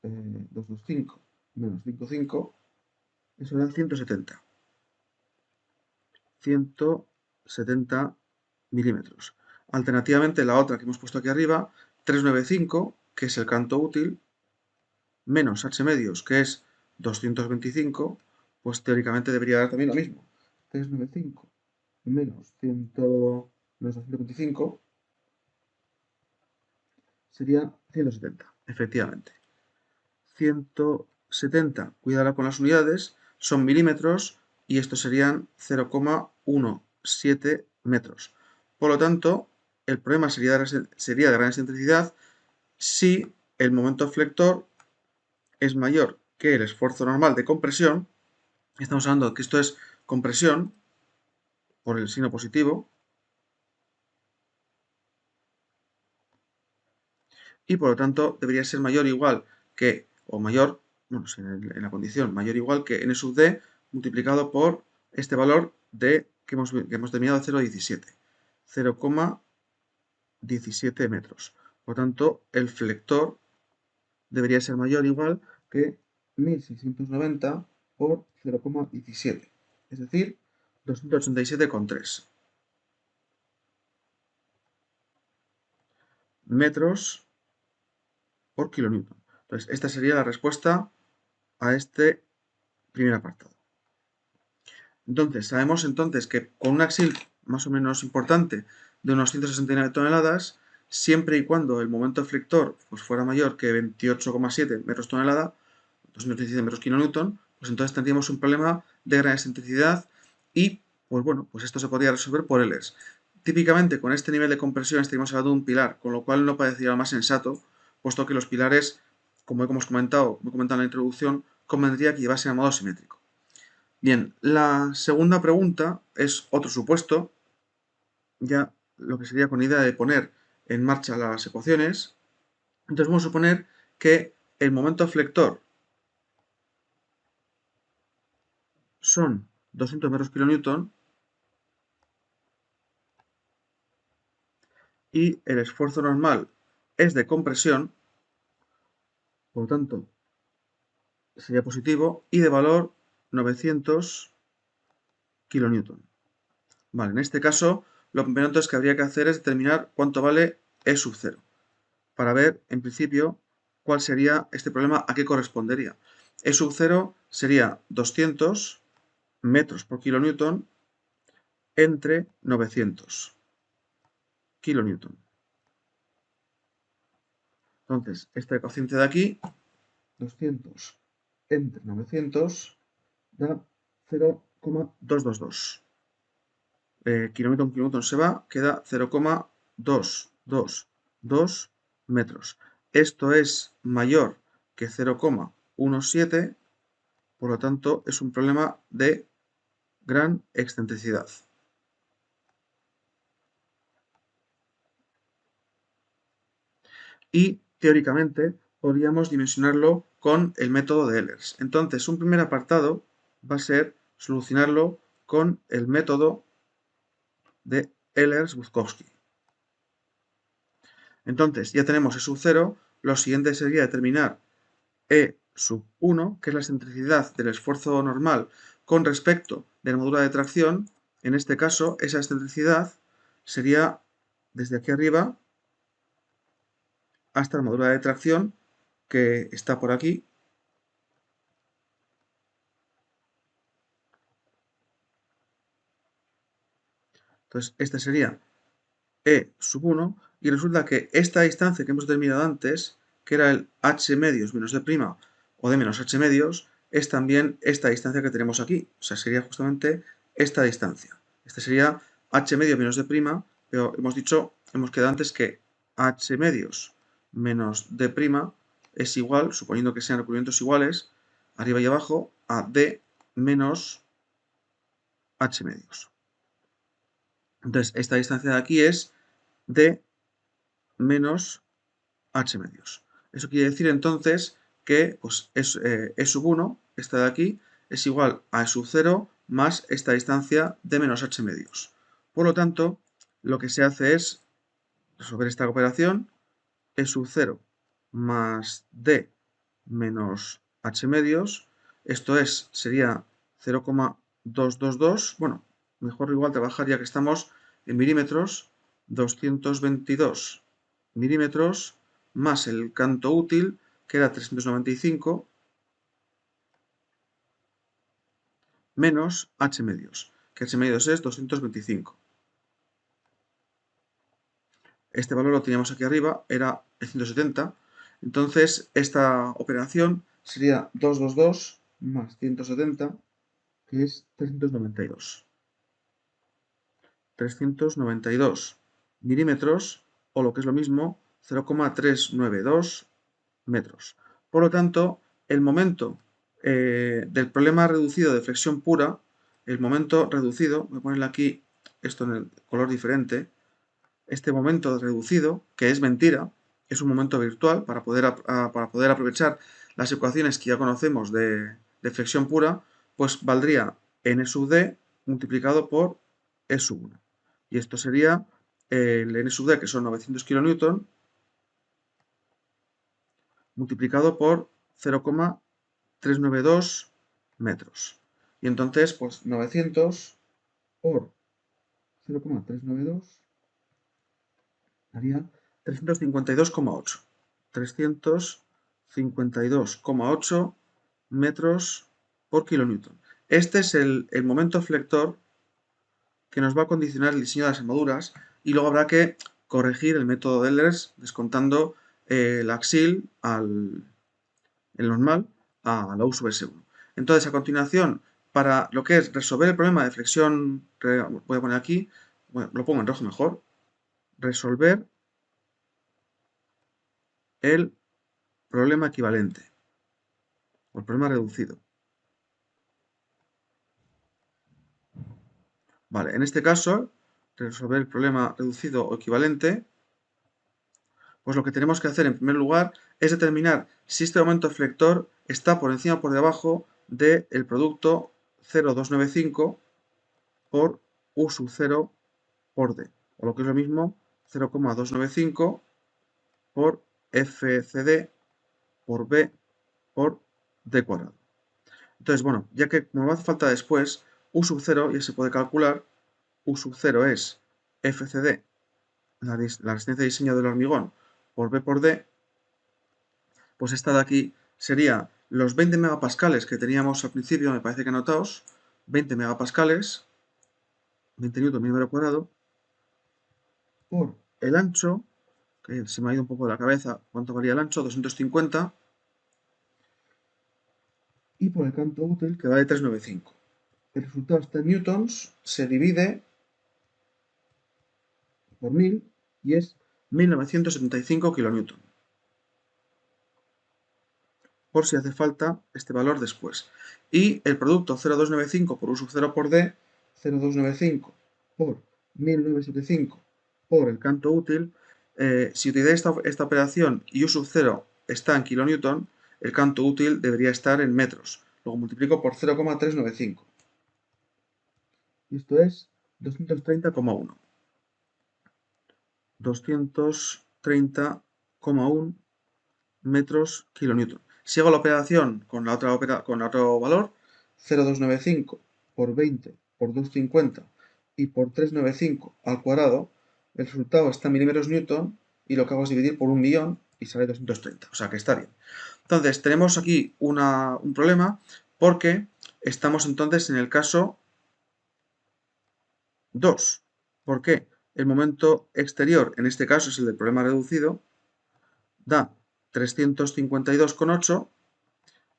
225 menos 55, eso da 170. 170 milímetros. Alternativamente, la otra que hemos puesto aquí arriba, 395, que es el canto útil, menos h medios, que es 225, pues teóricamente debería dar también lo mismo. 395 menos 225 sería 170, efectivamente. 170, cuidado con las unidades, son milímetros y estos serían 0,17 metros. Por lo tanto, el problema sería de gran excentricidad si el momento flector es mayor que el esfuerzo normal de compresión. Estamos hablando de que esto es compresión por el signo positivo y por lo tanto debería ser mayor o igual que, o mayor, bueno, en la condición, mayor o igual que n sub d multiplicado por este valor de que hemos determinado 0,17. 0,17 metros. Por lo tanto, el flector debería ser mayor o igual que 1690 por 0,17. Es decir, 287,3 metros por kilonewton. Entonces, esta sería la respuesta a este primer apartado. Entonces, sabemos entonces que con un axil más o menos importante de unos 169 toneladas, siempre y cuando el momento flector pues, fuera mayor que 28,7 metros tonelada, 217 metros kilonewton, pues entonces tendríamos un problema de gran excentricidad y, pues bueno, pues esto se podría resolver por Ehlers. Típicamente con este nivel de compresión estaríamos hablando de un pilar, con lo cual no parecería lo más sensato, puesto que los pilares, como hemos comentado, en la introducción, convendría que llevasen a modo simétrico. Bien, la segunda pregunta es otro supuesto, ya lo que sería con idea de poner en marcha las ecuaciones. Entonces vamos a suponer que el momento flector son 200 metros kilonewton y el esfuerzo normal es de compresión, por lo tanto sería positivo, y de valor 900 kilonewton. Vale, en este caso lo primero entonces que habría que hacer es determinar cuánto vale E sub 0, para ver, en principio, cuál sería este problema, a qué correspondería. E sub 0 sería 200 metros por kilonewton entre 900 kilonewton. Entonces, este cociente de aquí, 200 entre 900, da 0,222. Kilonewton se va, queda 0,222 metros. Esto es mayor que 0,17, por lo tanto es un problema de gran excentricidad. Y teóricamente podríamos dimensionarlo con el método de Ehlers. Entonces, un primer apartado va a ser solucionarlo con el método de Ehlers-Guzkowski. Entonces, ya tenemos E sub 0, lo siguiente sería determinar E sub 1, que es la excentricidad del esfuerzo normal con respecto de la moldura de tracción. En este caso, esa excentricidad sería desde aquí arriba hasta la moldura de tracción, que está por aquí. Entonces, este sería E sub 1, y resulta que esta distancia que hemos determinado antes, que era el h medios menos d' o d menos h medios, es también esta distancia que tenemos aquí. O sea, sería justamente esta distancia. Este sería h medio menos d', pero hemos quedado antes que h medios menos d' es igual, suponiendo que sean recubrimientos iguales, arriba y abajo, a d menos h medios. Entonces, esta distancia de aquí es d menos h medios. Eso quiere decir entonces que pues, E sub 1, esta de aquí, es igual a E sub 0 más esta distancia de menos h medios. Por lo tanto, lo que se hace es resolver esta operación, E sub 0 más d menos h medios, esto sería 0,222, bueno, mejor igual trabajar ya que estamos en milímetros, 222 milímetros más el canto útil, que era 395, menos h medios, que h medios es 225. Este valor lo teníamos aquí arriba, era el 170. Entonces, esta operación sería 222 más 170, que es 392. 392 milímetros, o lo que es lo mismo, 0,392 metros. Por lo tanto, el momento del problema reducido de flexión pura, el momento reducido, voy a ponerle aquí esto en el color diferente, este momento reducido, que es mentira, es un momento virtual para poder aprovechar las ecuaciones que ya conocemos de flexión pura, pues valdría n sub d multiplicado por E sub 1. Y esto sería el n sub d, que son 900 kN, multiplicado por 0,392 metros. Y entonces, pues 900 por 0,392 daría 352,8. 352,8 metros por kilonewton. Este es el momento flector que nos va a condicionar el diseño de las armaduras, y luego habrá que corregir el método de Ehlers descontando el axil, el normal, a la U sub S1. Entonces, a continuación, para lo que es resolver el problema de flexión, voy a poner aquí, bueno, lo pongo en rojo mejor, resolver el problema equivalente o el problema reducido. Vale, en este caso, resolver el problema reducido o equivalente, pues lo que tenemos que hacer en primer lugar es determinar si este momento flector está por encima o por debajo del producto 0,295 por U sub 0 por D, o lo que es lo mismo 0,295 por FCD por B por D cuadrado. Entonces, bueno, ya que como hace falta después, U sub 0 ya se puede calcular, U sub 0 es FCD la resistencia de diseño del hormigón por B por D, pues esta de aquí sería los 20 megapascales que teníamos al principio, me parece que anotaos, 20 megapascales, 20 newton milímetro cuadrado, por el ancho, que se me ha ido un poco de la cabeza, ¿cuánto valía el ancho? 250, y por el canto útil, que vale 395. El resultado está en newtons, se divide por 1000 y es 1975 kilonewton. Por si hace falta este valor después. Y el producto 0,295 por U sub 0 por D, 0,295 por 1975 por el canto útil, si utilizáis esta operación y U sub 0 está en kilonewton, el canto útil debería estar en metros. Luego multiplico por 0,395. Y esto es 230,1. 230,1 metros kilonewton. Si hago la operación con otro valor, 0,295 por 20 por 250 y por 395 al cuadrado, el resultado está en milímetros newton y lo que hago es dividir por 1.000.000 y sale 230, o sea que está bien. Entonces, tenemos aquí un problema porque estamos entonces en el caso 2. ¿Por qué? El momento exterior, en este caso es el del problema reducido, da 352,8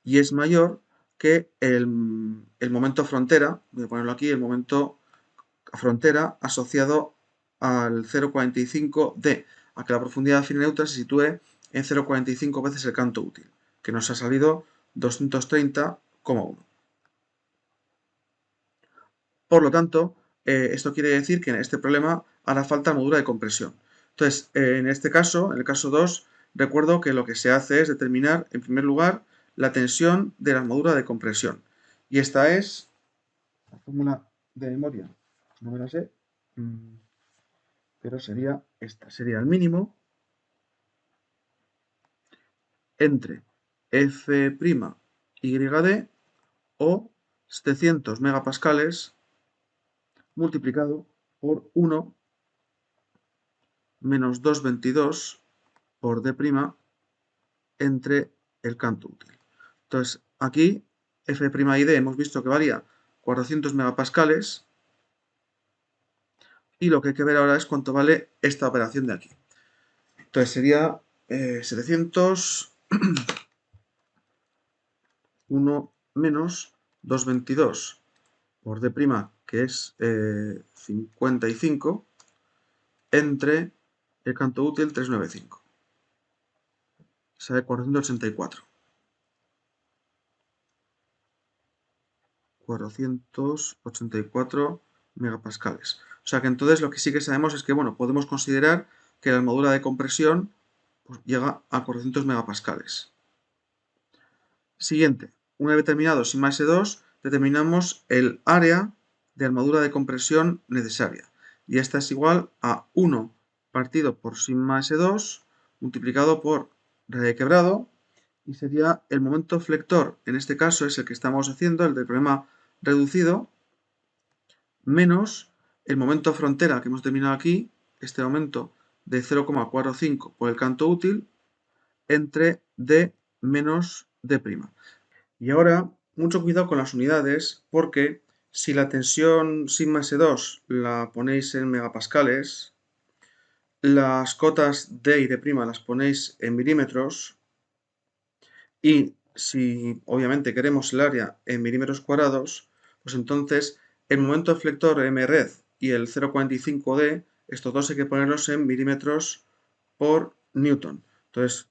y es mayor que el momento frontera, voy a ponerlo aquí, el momento frontera asociado al 0,45D, a que la profundidad fina neutra se sitúe en 0,45 veces el canto útil, que nos ha salido 230,1. Por lo tanto, esto quiere decir que en este problema hará falta armadura de compresión. Entonces, en este caso, en el caso 2, recuerdo que lo que se hace es determinar, en primer lugar, la tensión de la armadura de compresión. Y esta es, la fórmula de memoria, no me la sé, pero sería esta, sería el mínimo entre F'YD o 700 megapascales multiplicado por 1 menos 222 por D' entre el canto útil. Entonces, aquí F'Id hemos visto que valía 400 megapascales y lo que hay que ver ahora es cuánto vale esta operación de aquí. Entonces sería 700 1 menos 222 por D', que es 55, entre el canto útil 395. Sale 484. 484 megapascales. O sea que entonces lo que sí que sabemos es que, bueno, podemos considerar que la armadura de compresión pues, llega a 400 megapascales. Siguiente, una vez determinado sigma S2, determinamos el área de armadura de compresión necesaria. Y esta es igual a 1 partido por sigma S2 multiplicado por radio de quebrado, y sería el momento flector, en este caso es el que estamos haciendo, el del problema reducido, menos el momento frontera que hemos determinado aquí, este aumento de 0,45 por el canto útil, entre D menos D'. Y ahora, mucho cuidado con las unidades, porque si la tensión sigma S2 la ponéis en megapascales, las cotas D y D' las ponéis en milímetros, y si obviamente queremos el área en milímetros cuadrados, pues entonces el momento deflector mred y el 0,45D, estos dos hay que ponerlos en milímetros por newton. Entonces,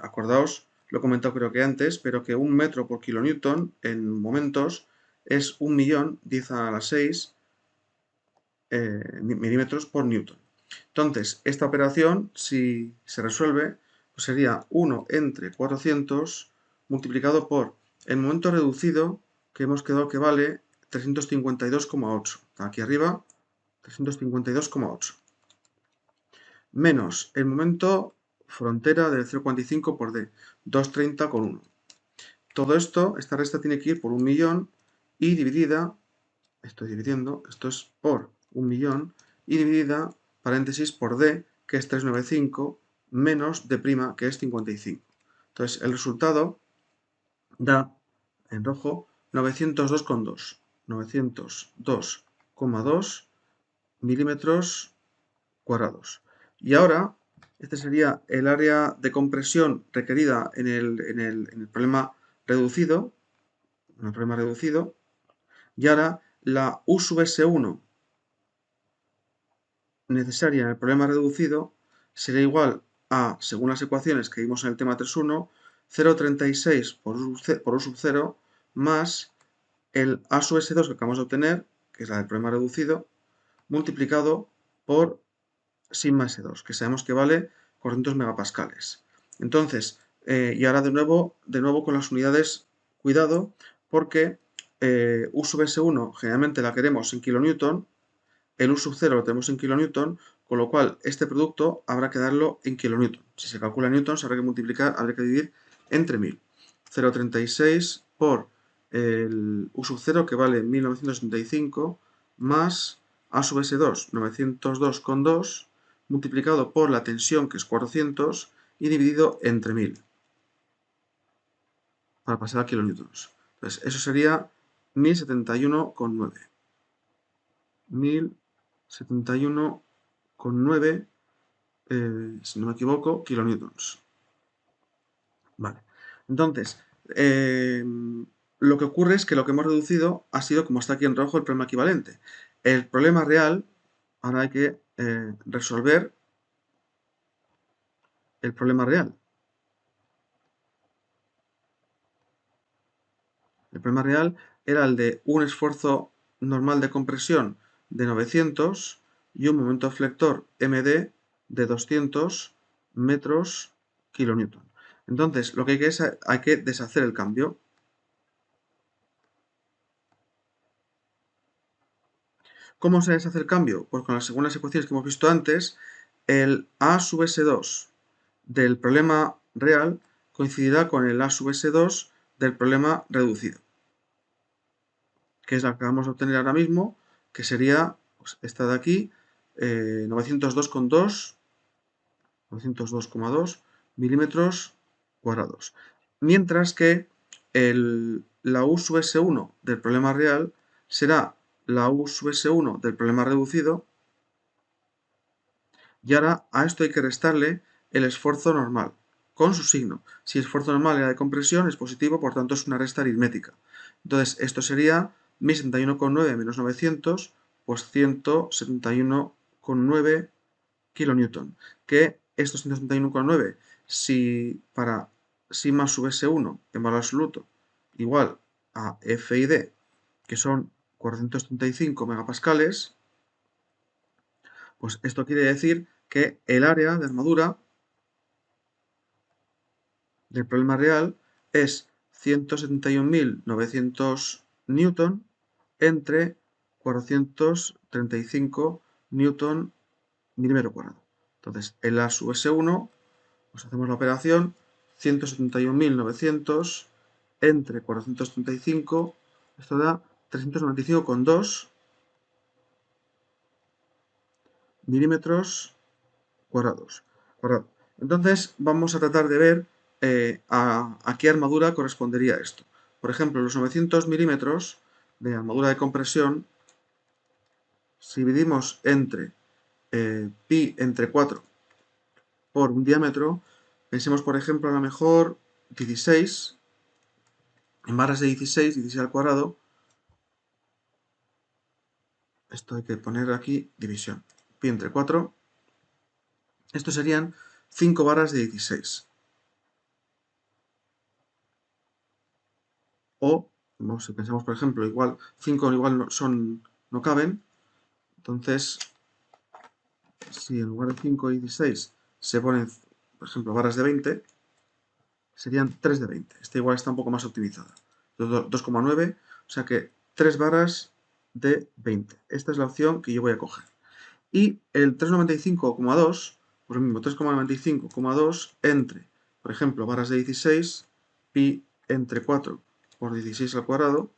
acordaos, lo he comentado creo que antes, pero que 1 metro por kilonewton en momentos es 1.000.010⁶ milímetros por newton. Entonces, esta operación, si se resuelve, pues sería 1 entre 400 multiplicado por el momento reducido, que hemos quedado que vale 352,8. Aquí arriba, 352,8. Menos el momento frontera del 0,45 por D, 230,1. Todo esto, esta resta tiene que ir por 1.000.000 y dividida, estoy dividiendo, esto es por 1.000.000 y dividida paréntesis, por D, que es 395, menos D', que es 55. Entonces, el resultado da, en rojo, 902,2. 902,2 milímetros cuadrados. Y ahora, este sería el área de compresión requerida en el problema reducido. Y ahora, la U sub S1 necesaria en el problema reducido será igual a, según las ecuaciones que vimos en el tema 3.1, 0,36 por U sub 0 más el A sub S2 que acabamos de obtener, que es la del problema reducido, multiplicado por sigma S2, que sabemos que vale 400 megapascales. Entonces, y ahora de nuevo con las unidades, cuidado, porque U sub S1 generalmente la queremos en kilonewton, el U sub 0 lo tenemos en kilonewton, con lo cual este producto habrá que darlo en kilonewton. Si se calcula en newtons, habrá que multiplicar, habrá que dividir entre 1000. 0,36 por el U sub 0, que vale 1975, más A sub S2, 902,2, multiplicado por la tensión, que es 400, y dividido entre 1000, para pasar a kilonewtons. Entonces, eso sería 1071,9. 1071,9, si no me equivoco, kilonewtons. Vale. Entonces, lo que ocurre es que lo que hemos reducido ha sido, como está aquí en rojo, el problema equivalente. El problema real, ahora hay que resolver el problema real. El problema real era el de un esfuerzo normal de compresión de 900 y un momento flector MD de 200 metros kilonewton. Entonces, lo que hay que deshacer el cambio. ¿Cómo se deshace el cambio? Pues con las segundas ecuaciones que hemos visto antes, el A sub S2 del problema real coincidirá con el A sub S2 del problema reducido, que es la que acabamos de obtener ahora mismo, que sería pues, esta de aquí, 902,2 milímetros cuadrados. Mientras que la U sub S1 del problema real será la U sub S1 del problema reducido, y ahora a esto hay que restarle el esfuerzo normal, con su signo. Si el esfuerzo normal era de compresión, es positivo, por tanto es una resta aritmética. Entonces, esto sería 1071,9 menos 900, pues 171,9 kilonewton. Que estos 171,9, si para sigma sub S1 en valor absoluto igual a F y D, que son 435 megapascales, pues esto quiere decir que el área de armadura del problema real es 171.900 newton entre 435 newton milímetro cuadrado. Entonces, el A sub S1, pues hacemos la operación, 171.900 entre 435, esto da 395,2 milímetros cuadrados. Entonces vamos a tratar de ver a qué armadura correspondería esto. Por ejemplo, los 900 milímetros de armadura de compresión, si dividimos entre pi entre 4 por un diámetro, pensemos por ejemplo a lo mejor 16, en barras de 16 al cuadrado, esto hay que poner aquí división, pi entre 4, esto serían 5 barras de 16. O, si pensamos por ejemplo, igual 5 igual no caben, entonces si en lugar de 5 y 16 se ponen, por ejemplo, barras de 20, serían 3 de 20. Esta igual está un poco más optimizada. 2,9, o sea que 3 barras de 20. Esta es la opción que yo voy a coger. Y el 395,2, pues lo mismo, 3,95,2 entre, por ejemplo, barras de 16, pi entre 4 por 16 al cuadrado,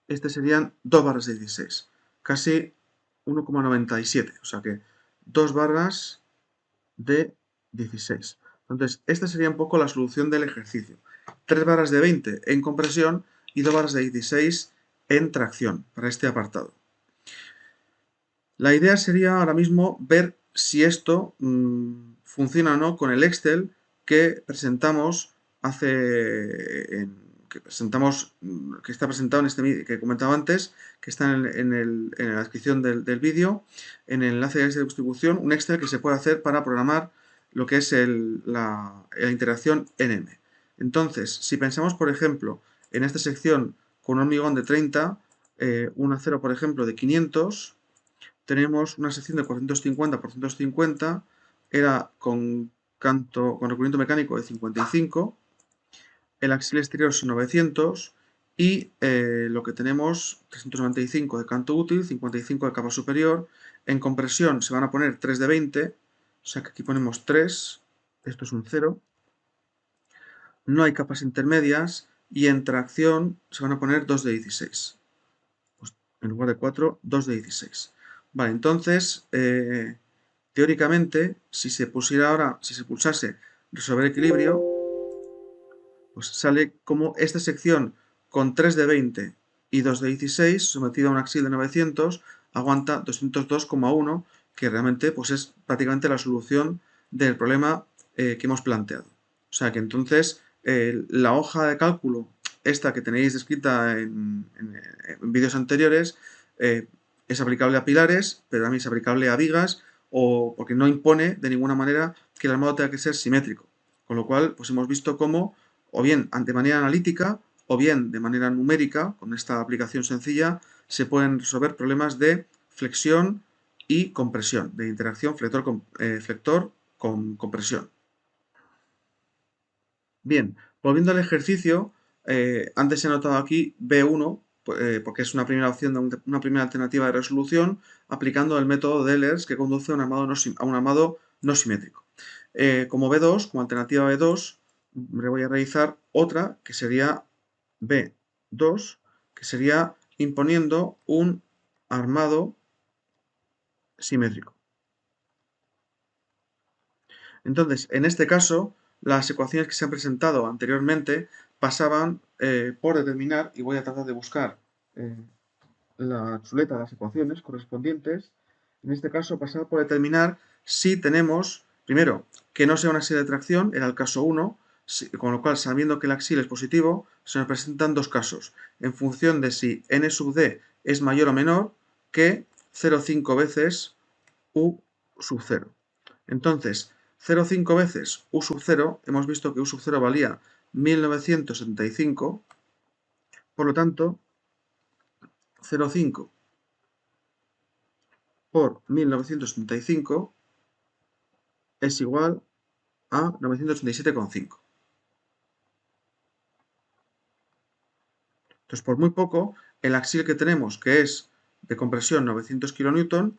este serían 2 barras de 16, casi 1,97, o sea que 2 barras de 16. Entonces, esta sería un poco la solución del ejercicio. 3 barras de 20 en compresión y 2 barras de 16 en tracción para este apartado. La idea sería ahora mismo ver si esto funciona o no con el Excel que presentamos que está presentado en este vídeo que he comentado antes, que está en la descripción del vídeo, en el enlace de distribución, un Excel que se puede hacer para programar lo que es la interacción NM. Entonces, si pensamos, por ejemplo, en esta sección con un hormigón de 30, un acero, por ejemplo, de 500, tenemos una sección de 450 por 150, era con recubrimiento mecánico de 55, el axil exterior son 900 y lo que tenemos 395 de canto útil, 55 de capa superior. En compresión se van a poner 3 de 20, o sea que aquí ponemos 3, esto es un 0. No hay capas intermedias y en tracción se van a poner 2 de 16. Pues en lugar de 4, 2 de 16. Vale, entonces, teóricamente, si se pulsase resolver equilibrio, pues sale como esta sección con 3 de 20 y 2 de 16, sometida a un axil de 900, aguanta 202,1, que realmente pues es prácticamente la solución del problema que hemos planteado. O sea que entonces la hoja de cálculo, esta que tenéis descrita en vídeos anteriores, es aplicable a pilares, pero también es aplicable a vigas, o porque no impone de ninguna manera que el armado tenga que ser simétrico. Con lo cual, pues hemos visto cómo o bien de manera analítica o bien de manera numérica, con esta aplicación sencilla, se pueden resolver problemas de flexión y compresión, de interacción flector con compresión. Bien, volviendo al ejercicio, antes he anotado aquí B1, porque es una primera opción, una primera alternativa de resolución, aplicando el método de Ehlers que conduce a un armado no simétrico. Como B2, como alternativa B2, le voy a realizar otra que sería B2, que sería imponiendo un armado simétrico. Entonces, en este caso, las ecuaciones que se han presentado anteriormente pasaban por determinar, y voy a tratar de buscar la chuleta de las ecuaciones correspondientes, en este caso pasaba por determinar si tenemos, primero, que no sea un axil de tracción, era el caso 1, con lo cual, sabiendo que el axil es positivo, se nos presentan dos casos, en función de si n sub d es mayor o menor que 0,5 veces u sub 0. Entonces, 0,5 veces u sub 0, hemos visto que u sub 0 valía 1975, por lo tanto, 0,5 por 1975 es igual a 987,5. Entonces, por muy poco, el axil que tenemos, que es de compresión 900 kN,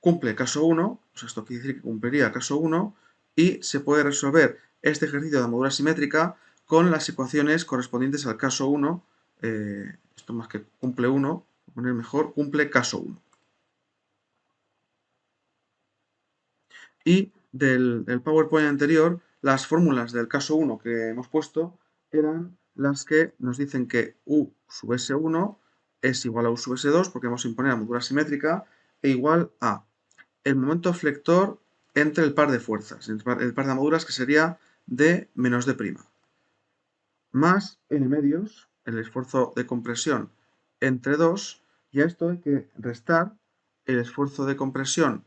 cumple caso 1, o sea, esto quiere decir que cumpliría caso 1, y se puede resolver este ejercicio de armadura simétrica con las ecuaciones correspondientes al caso 1, esto más que cumple 1, voy a poner mejor, cumple caso 1. Y del PowerPoint anterior, las fórmulas del caso 1 que hemos puesto eran las que nos dicen que U sub S1 es igual a U sub S2, porque vamos a imponer la modulus simétrica, e igual a el momento flector entre el par de fuerzas, el par de modulas, que sería D menos D', más N medios, el esfuerzo de compresión entre 2, y a esto hay que restar el esfuerzo de compresión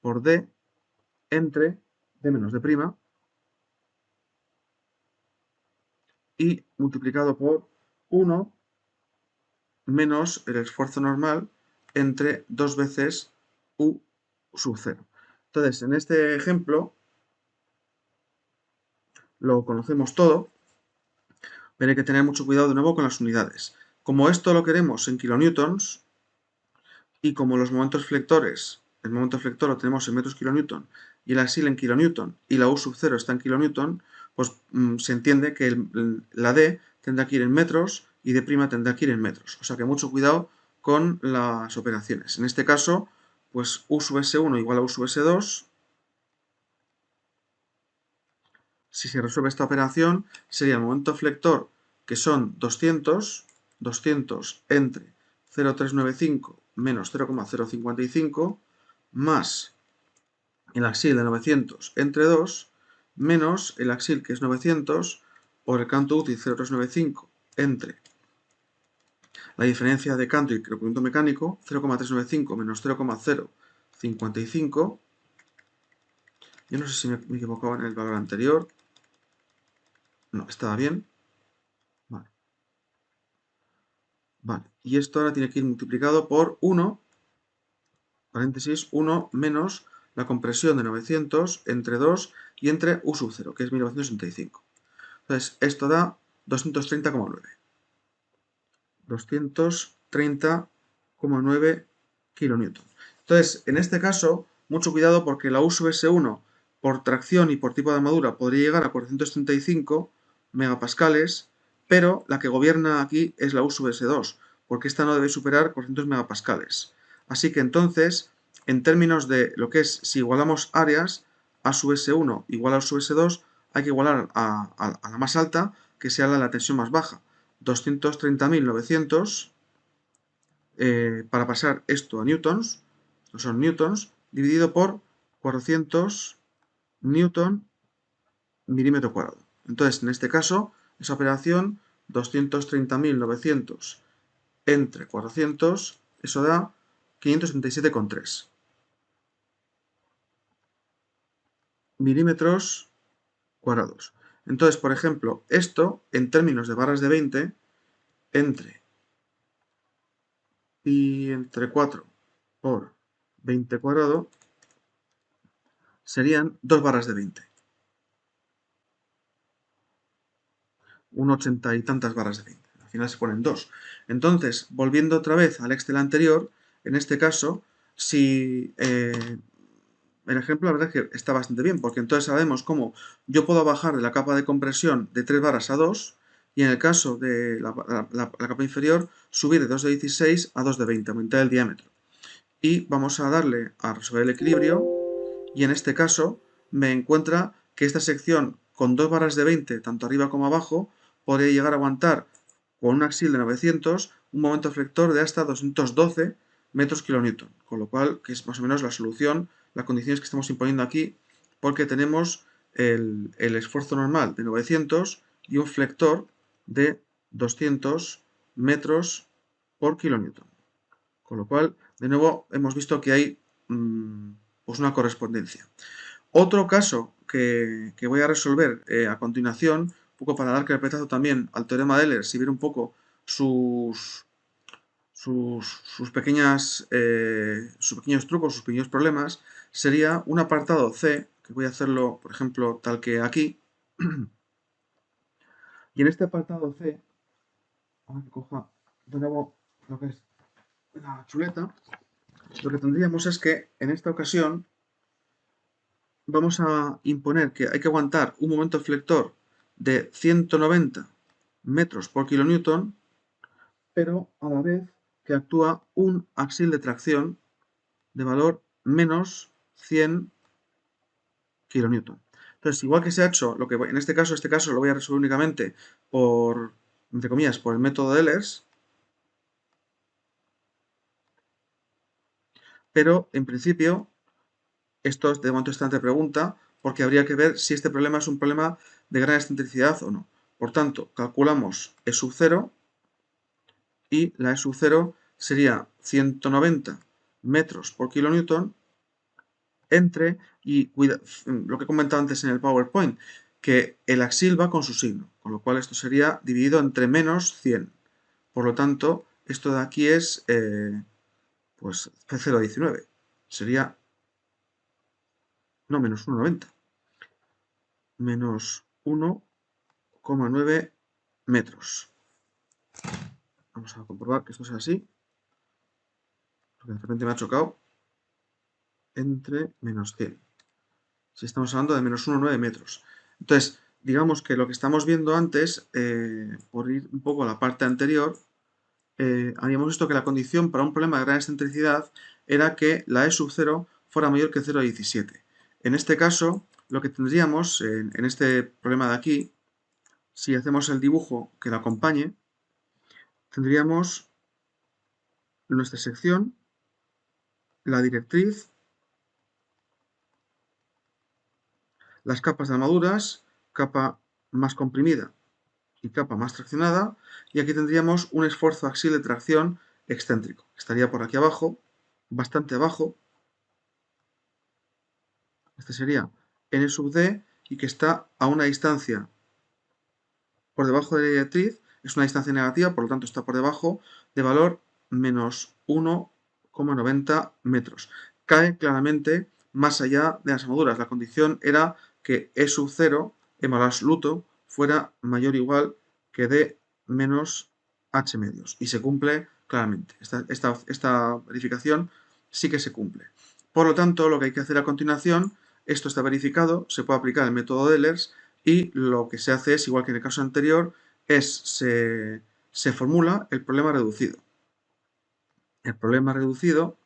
por D entre D menos D' y multiplicado por 1 menos el esfuerzo normal entre 2 veces U sub 0. Entonces, en este ejemplo, lo conocemos todo, pero hay que tener mucho cuidado de nuevo con las unidades. Como esto lo queremos en kilonewtons, y como los momentos flectores, el momento flector lo tenemos en metros kilonewton, y el axil en kilonewton, y la U sub 0 está en kilonewton, pues se entiende que la D tendrá que ir en metros y D' tendrá que ir en metros. O sea que mucho cuidado con las operaciones. En este caso, pues U sub S1 igual a U sub S2. Si se resuelve esta operación, sería el momento flector, que son 200 entre 0,395 menos 0,055, más el axil de 900 entre 2, menos el axil, que es 900, por el canto útil 0,395 entre la diferencia de canto y recubrimiento mecánico, 0,395 menos 0,055. Yo no sé si me equivocaba en el valor anterior. No, estaba bien. Vale. Vale. Y esto ahora tiene que ir multiplicado por 1, paréntesis, 1 menos la compresión de 900 entre 2 y entre U sub 0, que es 1965. Entonces, esto da 230,9. 230,9 kilonewton. Entonces, en este caso, mucho cuidado porque la U sub S1 por tracción y por tipo de armadura podría llegar a 435 megapascales, pero la que gobierna aquí es la U sub S2, porque esta no debe superar 400 megapascales. Así que entonces, en términos de lo que es, si igualamos áreas, A sub S1 igual a U sub S2, hay que igualar a la más alta, que sea la tensión más baja. 230.900 para pasar esto a newtons, son newtons, dividido por 400 newton milímetro cuadrado. Entonces, en este caso, esa operación, 230.900 entre 400, eso da 577,3 milímetros cuadrados. Entonces, por ejemplo, esto, en términos de barras de 20, entre pi entre 4 por 20 cuadrado, serían 2 barras de 20. Un 80 y tantas barras de 20. Al final se ponen 2. Entonces, volviendo otra vez al Excel anterior, en este caso, si el ejemplo la verdad es que está bastante bien, porque entonces sabemos cómo yo puedo bajar de la capa de compresión de 3 barras a 2, y en el caso de la capa inferior, subir de 2 de 16 a 2 de 20, aumentar el diámetro. Y vamos a darle a resolver el equilibrio, y en este caso me encuentra que esta sección con 2 barras de 20, tanto arriba como abajo, podría llegar a aguantar con un axil de 900 un momento flector de hasta 212 metros kilonewton, con lo cual, que es más o menos la solución, las condiciones que estamos imponiendo aquí, porque tenemos el esfuerzo normal de 900 y un flector de 200 metros por kilonewton. Con lo cual, de nuevo, hemos visto que hay pues una correspondencia. Otro caso que voy a resolver a continuación, un poco para dar carpetazo también al teorema de Ehlers y ver un poco sus pequeños trucos, sus pequeños problemas, sería un apartado C, que voy a hacerlo, por ejemplo, tal que aquí. Y en este apartado C, ahora que coja de nuevo lo que es la chuleta, lo que tendríamos es que en esta ocasión vamos a imponer que hay que aguantar un momento flector de 190 metros por kilonewton, pero a la vez que actúa un axil de tracción de valor menos 100 kilonewton. Entonces, igual que se ha hecho, lo que en este caso lo voy a resolver únicamente por, entre comillas, por el método de Ehlers, pero en principio esto de momento está ante pregunta, porque habría que ver si este problema es un problema de gran excentricidad o no. Por tanto, calculamos E sub 0 y la E sub 0 sería 190 metros por kilonewton entre, y lo que he comentado antes en el PowerPoint, que el axil va con su signo, con lo cual esto sería dividido entre menos 100. Por lo tanto, esto de aquí es pues P0,19. Sería, no, menos 1,90. Menos 1,9 metros. Vamos a comprobar que esto sea así, porque de repente me ha chocado. Entre menos 100. Si estamos hablando de menos 1,9 metros. Entonces, digamos que lo que estamos viendo antes, por ir un poco a la parte anterior, habíamos visto que la condición para un problema de gran excentricidad era que la E sub 0 fuera mayor que 0,17. En este caso, lo que tendríamos en este problema de aquí, si hacemos el dibujo que lo acompañe, tendríamos nuestra sección, la directriz, las capas de armaduras, capa más comprimida y capa más traccionada, y aquí tendríamos un esfuerzo axial de tracción excéntrico. Estaría por aquí abajo, bastante abajo. Este sería n sub d, y que está a una distancia por debajo de la directriz, es una distancia negativa, por lo tanto está por debajo de valor menos 1,90 metros. Cae claramente más allá de las armaduras. La condición era que E sub 0 en valor absoluto fuera mayor o igual que d menos h medios. Y se cumple claramente. Esta verificación sí que se cumple. Por lo tanto, lo que hay que hacer a continuación, esto está verificado, se puede aplicar el método de Ehlers, y lo que se hace es, igual que en el caso anterior, se formula el problema reducido. El problema reducido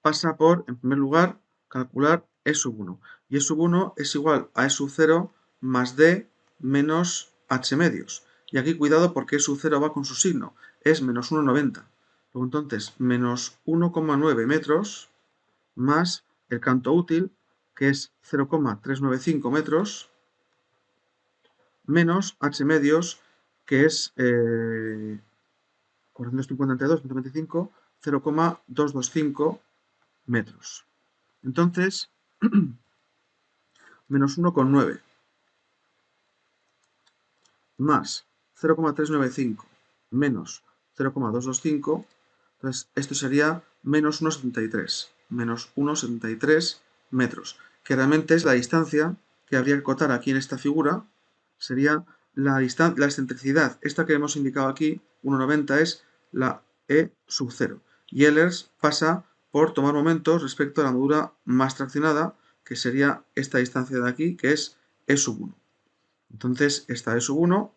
pasa por, en primer lugar, calcular E sub 1. Y E sub 1 es igual a E sub 0 más D menos H medios. Y aquí cuidado porque E sub 0 va con su signo, es menos 1,90. Luego entonces, menos 1,9 metros más el canto útil, que es 0,395 metros, menos h medios, que es 452, 125, 0,225 metros. Entonces, menos 1,9 más 0,395 menos 0,225, entonces esto sería menos 1,73 metros, que realmente es la distancia que habría que acotar aquí en esta figura, sería la excentricidad. Esta que hemos indicado aquí, 1,90, es la E sub 0. Y Ehlers pasa por tomar momentos respecto a la armadura más traccionada, que sería esta distancia de aquí, que es E sub 1. Entonces, esta E sub 1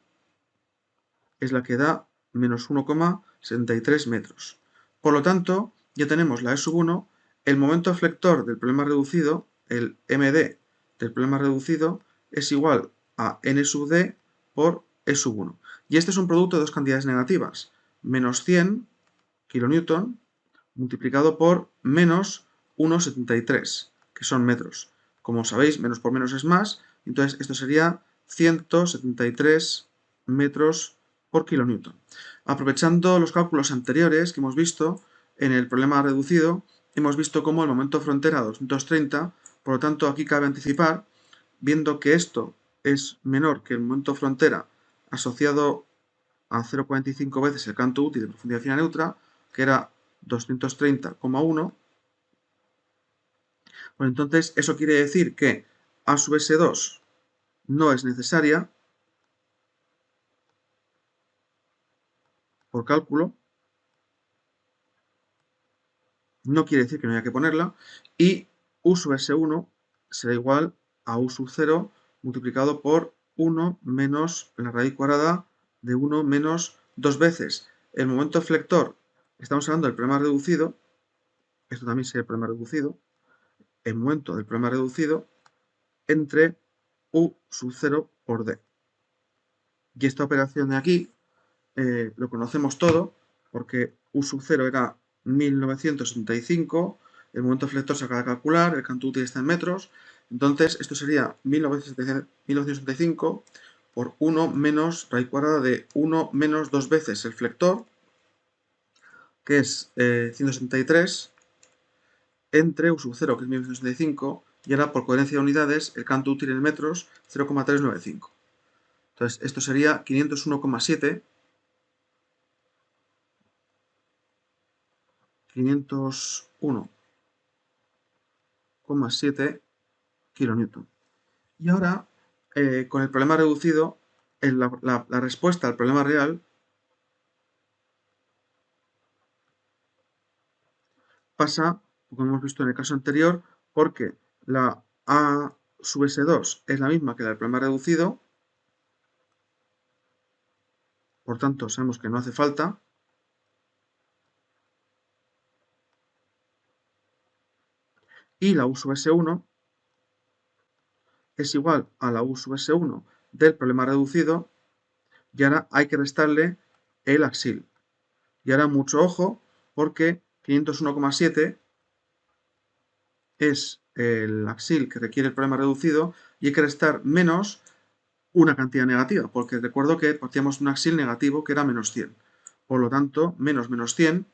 es la que da menos 1,73 metros. Por lo tanto, ya tenemos la E sub 1, el momento flector del problema reducido, el MD del problema reducido, es igual a N sub D por E sub 1. Y este es un producto de dos cantidades negativas, menos 100 kN multiplicado por menos 1,73, que son metros. Como sabéis, menos por menos es más, entonces esto sería 173 metros por kilonewton. Aprovechando los cálculos anteriores que hemos visto, en el problema reducido, hemos visto cómo el momento frontera 230, por lo tanto aquí cabe anticipar, viendo que esto es menor que el momento frontera asociado a 0,45 veces el canto útil de profundidad fina neutra, que era 230,1, pues entonces eso quiere decir que A sub S2 no es necesaria por cálculo, no quiere decir que no haya que ponerla, y U sub S1 será igual a U sub 0 multiplicado por 1 menos la raíz cuadrada de 1 menos 2 veces el momento flector. Estamos hablando del problema reducido, esto también sería el problema reducido, el momento del problema reducido entre U sub 0 por D. Y esta operación de aquí lo conocemos todo, porque U sub 0 era 1975, el momento flector se acaba de calcular, el canto útil está en metros, entonces esto sería 1975 por 1 menos raíz cuadrada de 1 menos 2 veces el flector, que es 173, entre U sub 0, que es 1965, y ahora por coherencia de unidades, el canto útil en metros, 0,395. Entonces, esto sería 501,7 kilonewton. Y ahora, con el problema reducido, la respuesta al problema real pasa, como hemos visto en el caso anterior, porque la A sub S2 es la misma que la del problema reducido, por tanto sabemos que no hace falta, y la U sub S1 es igual a la U sub S1 del problema reducido, y ahora hay que restarle el axil. Y ahora mucho ojo, porque 501,7 es el axil que requiere el problema reducido y hay que restar menos una cantidad negativa, porque recuerdo que partíamos de un axil negativo que era menos 100. Por lo tanto, menos 100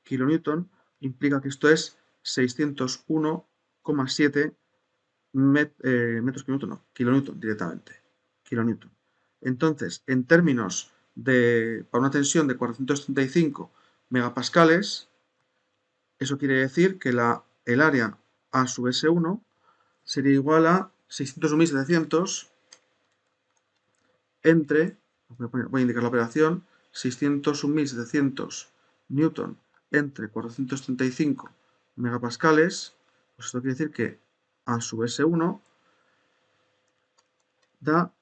kilonewton implica que esto es 601,7 metros kilonewton, no, kilonewton directamente. Kilonewton. Entonces, en términos de, para una tensión de 435 megapascales, eso quiere decir que el área A sub S1 sería igual a 601.700 entre, voy a indicar la operación, 601.700 newton entre 435 megapascales, pues esto quiere decir que A sub S1 da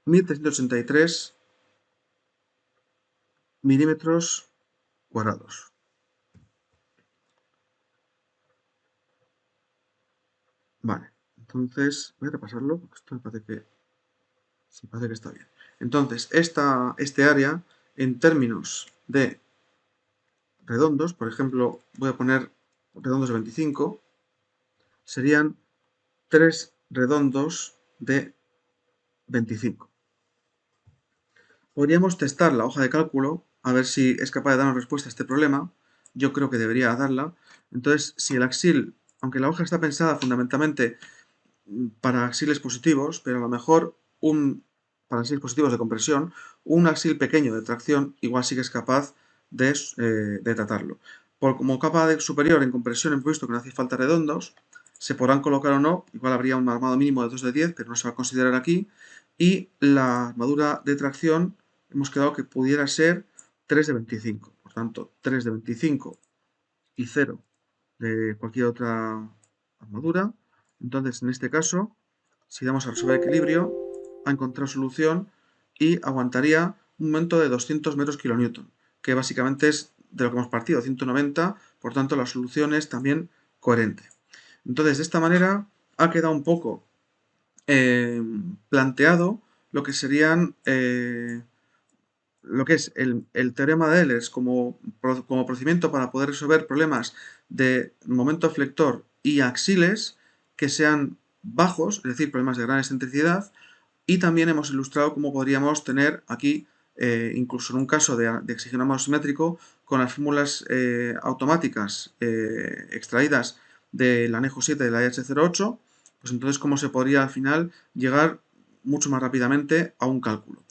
1.383 milímetros cuadrados. Vale, entonces voy a repasarlo, porque esto me parece que, sí, parece que está bien. Entonces, este área, en términos de redondos, por ejemplo, voy a poner redondos de 25, serían 3 redondos de 25. Podríamos testar la hoja de cálculo a ver si es capaz de darnos respuesta a este problema. Yo creo que debería darla. Entonces, si el axil, aunque la hoja está pensada fundamentalmente para axiles positivos, pero a lo mejor para axiles positivos de compresión, un axil pequeño de tracción igual sí que es capaz de tratarlo. Como capa superior en compresión hemos visto que no hace falta redondos, se podrán colocar o no, igual habría un armado mínimo de 2 de 10, pero no se va a considerar aquí, y la armadura de tracción hemos quedado que pudiera ser 3 de 25, por tanto 3 de 25 y 0 de cualquier otra armadura. Entonces, en este caso, si damos a resolver equilibrio, ha encontrado solución y aguantaría un momento de 200 metros kilonewton, que básicamente es de lo que hemos partido, 190, por tanto la solución es también coherente. Entonces, de esta manera ha quedado un poco planteado lo que serían lo que es el teorema de Ehlers como procedimiento para poder resolver problemas de momento flector y axiles que sean bajos, es decir, problemas de gran excentricidad, y también hemos ilustrado cómo podríamos tener aquí, incluso en un caso de exigenoma simétrico, con las fórmulas automáticas extraídas del anejo 7 de la IH08, pues entonces cómo se podría al final llegar mucho más rápidamente a un cálculo.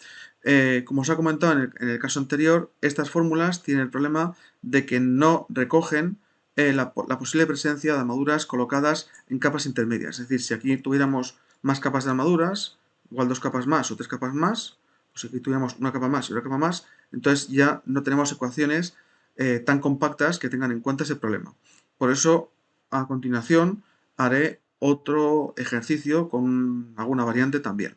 Como os he comentado en el caso anterior, estas fórmulas tienen el problema de que no recogen la posible presencia de armaduras colocadas en capas intermedias. Es decir, si aquí tuviéramos más capas de armaduras, igual 2 capas más o 3 capas más, pues si aquí tuviéramos una capa más y una capa más, entonces ya no tenemos ecuaciones tan compactas que tengan en cuenta ese problema. Por eso, a continuación, haré otro ejercicio con alguna variante también.